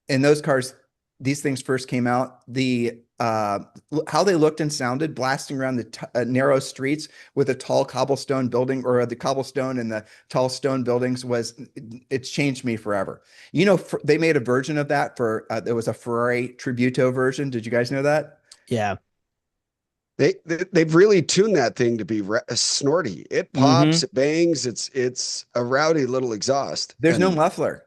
and those cars, these things first came out, the how they looked and sounded blasting around the narrow streets with a tall cobblestone building, or the cobblestone and the tall stone buildings, it's changed me forever. They made a version of that there was a Ferrari Tributo version. Did you guys know that? Yeah. They've really tuned that thing to be snorty. It pops, it bangs. It's a rowdy little exhaust. There's no muffler.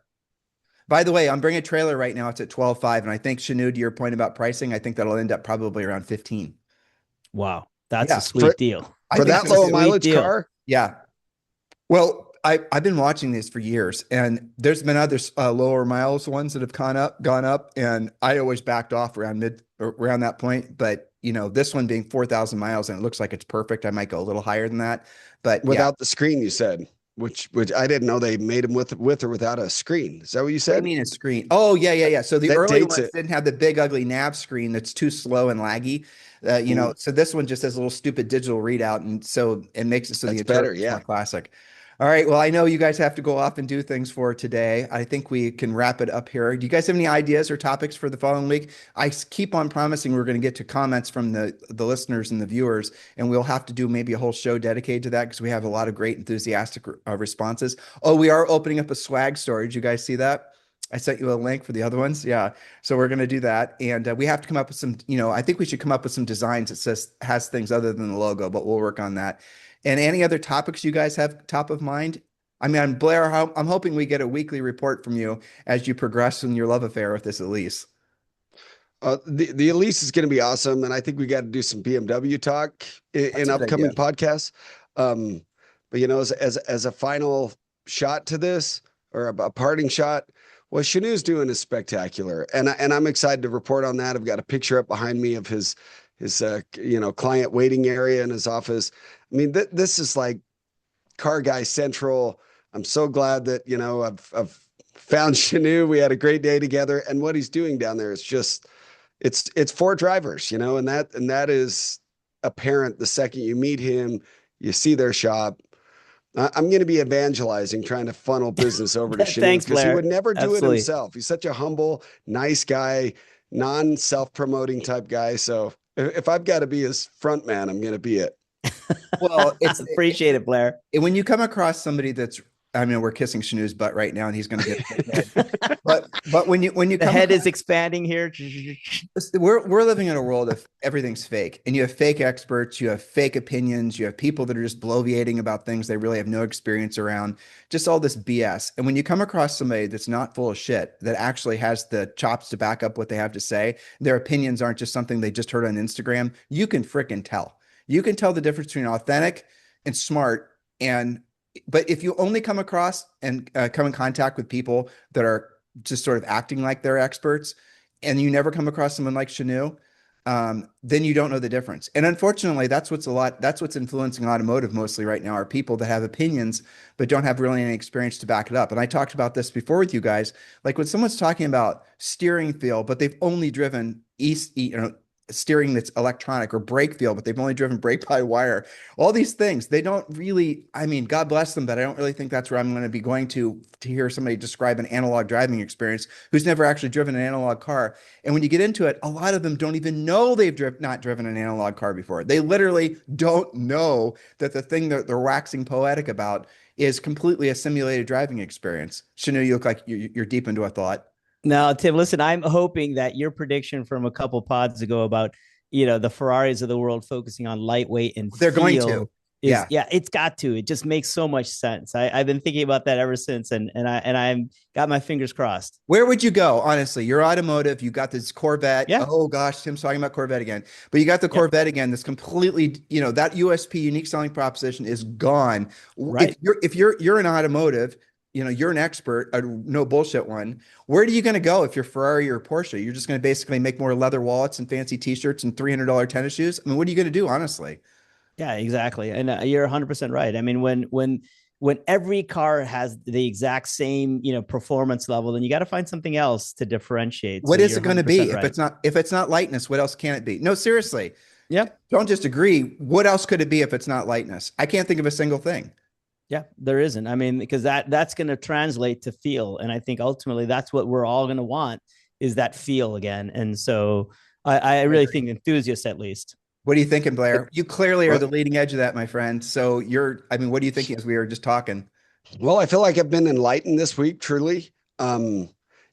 By the way, I'm bringing a trailer right now. It's at 12.5. And I think, Shinoo, to your point about pricing, I think that'll end up probably around 15. Wow. That's a sweet deal. For that low mileage car? Yeah. Well, I've been watching these for years, and there's been other lower miles ones that have gone up, and I always backed off around that point. But this one being 4,000 miles and it looks like it's perfect, I might go a little higher than that. But without the screen, you said. Which I didn't know they made them with or without a screen. Is that what you said? What do you mean a screen? Oh, yeah. So the early ones didn't have the big ugly nav screen that's too slow and laggy. So this one just has a little stupid digital readout, and so it makes it so the better. Yeah, more classic. All right. Well, I know you guys have to go off and do things for today. I think we can wrap it up here. Do you guys have any ideas or topics for the following week? I keep on promising we're going to get to comments from the listeners and the viewers, and we'll have to do maybe a whole show dedicated to that because we have a lot of great enthusiastic responses. Oh, we are opening up a swag store. Did you guys see that? I sent you a link for the other ones. Yeah. So we're going to do that. And we have to come up with some, I think we should come up with some designs that has things other than the logo, but we'll work on that. And any other topics you guys have top of mind? I mean, Blair, I'm hoping we get a weekly report from you as you progress in your love affair with this Elise. The Elise is going to be awesome. And I think we got to do some BMW talk in upcoming podcasts. But, as a final shot to this, or a parting shot, what Shinoo's doing is spectacular. And I'm excited to report on that. I've got a picture up behind me of his client waiting area in his office. I mean, this is like Car Guy Central. I'm so glad that, I've found Shinoo. We had a great day together, and what he's doing down there is just, it's for drivers, and that is apparent the second you meet him, you see their shop. I'm going to be evangelizing, trying to funnel business over to Shinoo because he would never do it himself. He's such a humble, nice guy, non-self-promoting type guy. So if I've got to be his front man, I'm going to be it. Well, appreciate it, Blair. When you come across somebody we're kissing Shinoo's butt right now, and he's going to get a big head. But when you come, the head is expanding here. We're living in a world of everything's fake, and you have fake experts, you have fake opinions, you have people that are just bloviating about things they really have no experience around, just all this BS. And when you come across somebody that's not full of shit, that actually has the chops to back up what they have to say, their opinions aren't just something they just heard on Instagram. You can frickin' tell. You can tell the difference between authentic and smart. But if you only come across and come in contact with people that are just sort of acting like they're experts, and you never come across someone like Shinoo, then you don't know the difference. And unfortunately, that's what's influencing automotive mostly right now, are people that have opinions but don't have really any experience to back it up. And I talked about this before with you guys, like when someone's talking about steering feel, but they've only driven steering that's electronic, or brake feel, but they've only driven brake by wire. All these things, they don't really, I mean, God bless them, but I don't really think that's where I'm going to be going to hear somebody describe an analog driving experience who's never actually driven an analog car. And when you get into it, a lot of them don't even know they've not driven an analog car before. They literally don't know that the thing that they're waxing poetic about is completely a simulated driving experience. Shinoo, you look like you're deep into a thought. No, Tim, listen, I'm hoping that your prediction from a couple pods ago about, the Ferraris of the world focusing on lightweight and they're going to. is, yeah, it's got to. It just makes so much sense. I've been thinking about that ever since, and I'm got my fingers crossed. Where would you go? Honestly, you're automotive. You got this Corvette. Yeah. Oh gosh, Tim's talking about Corvette again. But you got the Yep. Corvette again. This completely, that USP, unique selling proposition, is gone. Right. If you're an automotive, you're an expert, a no bullshit one. Where are you going to go if you're Ferrari or Porsche? You're just going to basically make more leather wallets and fancy T-shirts and $300 tennis shoes. I mean, what are you going to do, honestly? Yeah, exactly. And you're 100% right. I mean, when every car has the exact same, performance level, then you got to find something else to differentiate. What So is you're it going to be? right. If it's not lightness, what else can it be? No, seriously. Yeah. Don't just agree. What else could it be if it's not lightness? I can't think of a single thing. Yeah, there isn't. I mean, because that's going to translate to feel. And I think ultimately that's what we're all going to want, is that feel again. And so I really think enthusiasts, at least. What are you thinking, Blair? You clearly are the leading edge of that, my friend. So what are you thinking as we were just talking? Well, I feel like I've been enlightened this week, truly. I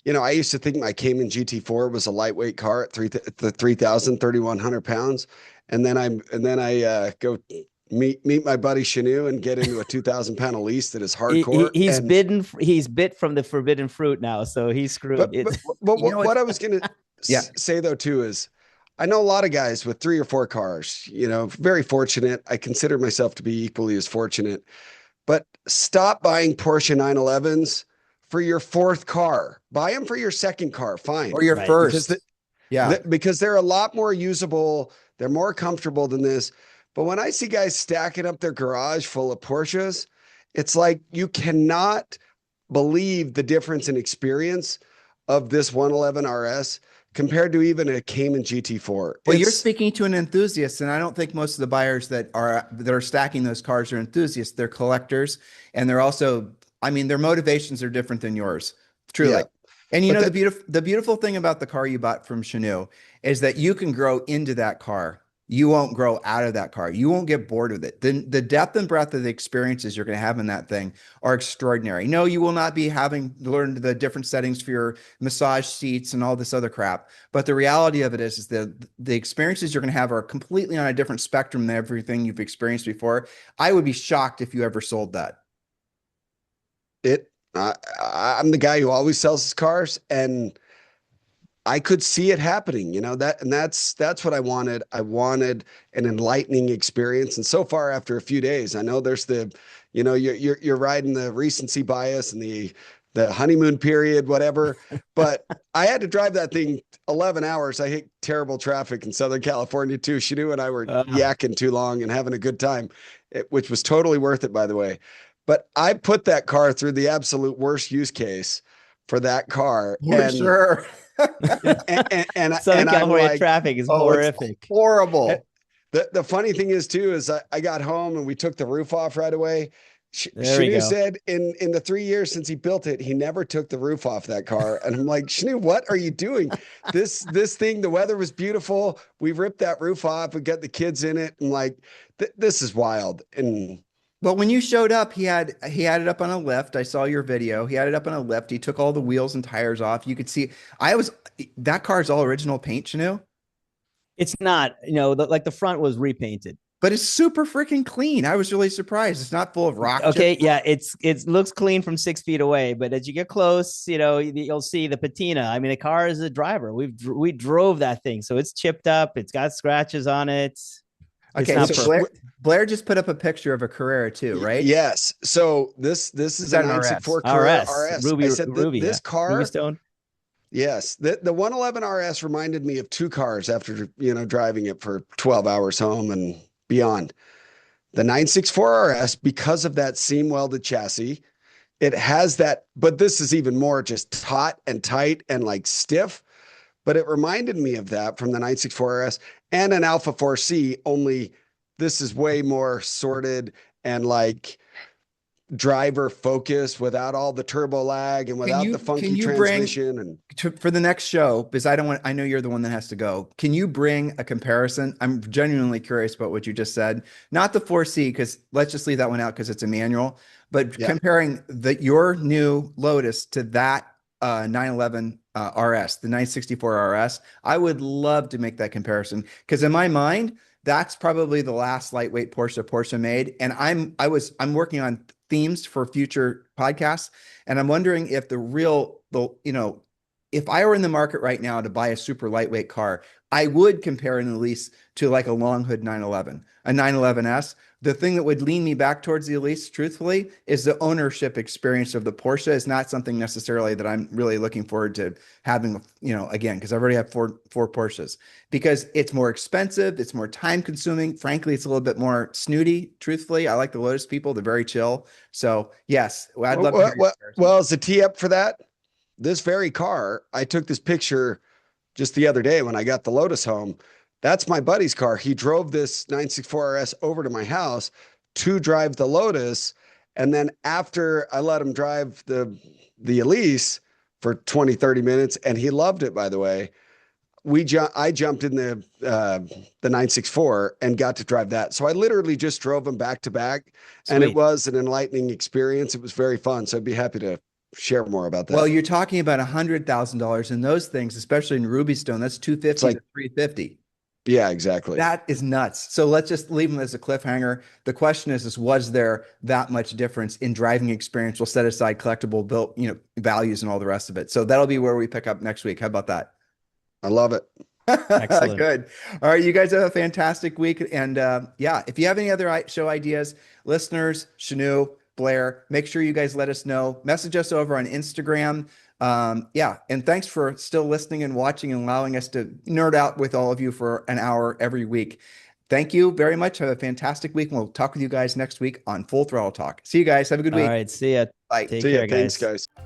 used to think my Cayman GT4 was a lightweight car at 3,100 pounds. And then I go meet my buddy Shinoo and get into a 2,000 pound Elise that is hardcore. He's bit from the forbidden fruit now, so he's screwed. But what I was going to say though too is, I know a lot of guys with 3 or 4 cars. Very fortunate. I consider myself to be equally as fortunate. But stop buying Porsche 911s for your 4th car. Buy them for your 2nd car, fine, or your first. Because they're a lot more usable. They're more comfortable than this. But when I see guys stacking up their garage full of Porsches, it's like you cannot believe the difference in experience of this 111 RS compared to even a Cayman GT4. Well, you're speaking to an enthusiast, and I don't think most of the buyers that are stacking those cars are enthusiasts. They're collectors, and they're also, their motivations are different than yours, truly. Yeah. And the beautiful thing about the car you bought from Shinoo is that you can grow into that car. You won't grow out of that car. You won't get bored with it. The depth and breadth of the experiences you're going to have in that thing are extraordinary. No, you will not be having learned the different settings for your massage seats and all this other crap. But the reality of it is that the experiences you're going to have are completely on a different spectrum than everything you've experienced before. I would be shocked if you ever sold that. I'm the guy who always sells his cars, and I could see it happening, that's what I wanted. I wanted an enlightening experience. And so far, after a few days, I know there's you're riding the recency bias and the honeymoon period, whatever, but I had to drive that thing 11 hours. I hit terrible traffic in Southern California too. Shinoo and I were yakking too long and having a good time, which was totally worth it, by the way. But I put that car through the absolute worst use case for that car. For sure. and Southern California traffic is horrific. Horrible. The funny thing is too, is I got home and we took the roof off right away. Shinoo said in the 3 years since he built it, he never took the roof off that car. And I'm like, Shinoo, what are you doing? This thing, the weather was beautiful. We ripped that roof off. We got the kids in it. And like, this is wild. And but when you showed up, he had it up on a lift. I saw your video. He had it up on a lift. He took all the wheels and tires off. You could see that car's all original paint, Shinoo. It's not, the front was repainted, but it's super freaking clean. I was really surprised. It's not full of rock. Okay, yeah, it looks clean from 6 feet away, but as you get close, you'll see the patina. I mean, the car is a driver. We drove that thing, so it's chipped up. It's got scratches on it. Okay, so Blair just put up a picture of a Carrera too, right? Yes. So this is a 964 Carrera RS. Ruby, I said Ruby, this car. Ruby Stone. Yes, the 111 RS reminded me of 2 cars after driving it for 12 hours home and beyond. The 964 RS, because of that seam welded chassis, it has that, but this is even more just taut and tight and like stiff. But it reminded me of that from the 964 RS and an Alpha 4C, only this is way more sorted and like driver focused without all the turbo lag and without the funky transmission. For the next show, because I know you're the one that has to go. Can you bring a comparison? I'm genuinely curious about what you just said. Not the 4C, because let's just leave that one out because it's a manual, but comparing your new Lotus to that 911 RS, the 964 RS. I would love to make that comparison because in my mind, That's probably the last lightweight Porsche made. And I'm working on themes for future podcasts. And I'm wondering if if I were in the market right now to buy a super lightweight car, I would compare an Elise to like a long hood 911, a 911S. The thing that would lean me back towards the Elise, truthfully, is the ownership experience of the Porsche is not something necessarily that I'm really looking forward to having, again, because I've already had four Porsches, because it's more expensive. It's more time consuming. Frankly, it's a little bit more snooty. Truthfully, I like the Lotus people. They're very chill. So yes, I'd love to hear your comparison. Well, as a tee up for that, this very car, I took this picture just the other day when I got the Lotus home. That's my buddy's car. He drove this 964 RS over to my house to drive the Lotus. And then after I let him drive the Elise for 20, 30 minutes, and he loved it, by the way, I jumped in the 964 and got to drive that. So I literally just drove him back to back. Sweet. And it was an enlightening experience. It was very fun. So I'd be happy to share more about that. Well, you're talking about $100,000 in those things, especially in Ruby Stone. That's $250 to $350. Yeah, exactly. That is nuts. So let's just leave them as a cliffhanger. The question is was there that much difference in driving experience? We'll set aside collectible built, values and all the rest of it. So that'll be where we pick up next week. How about that? I love it. Excellent. Good. All right. You guys have a fantastic week. And if you have any other show ideas, listeners, Shinoo, Blair, make sure you guys let us know. Message us over on Instagram. And thanks for still listening and watching and allowing us to nerd out with all of you for an hour every week. Thank you very much. Have a fantastic week. And we'll talk with you guys next week on Full Throttle Talk. See you guys. Have a good week. All right. See ya. Bye. Take See ya. care, Thanks, guys. guys.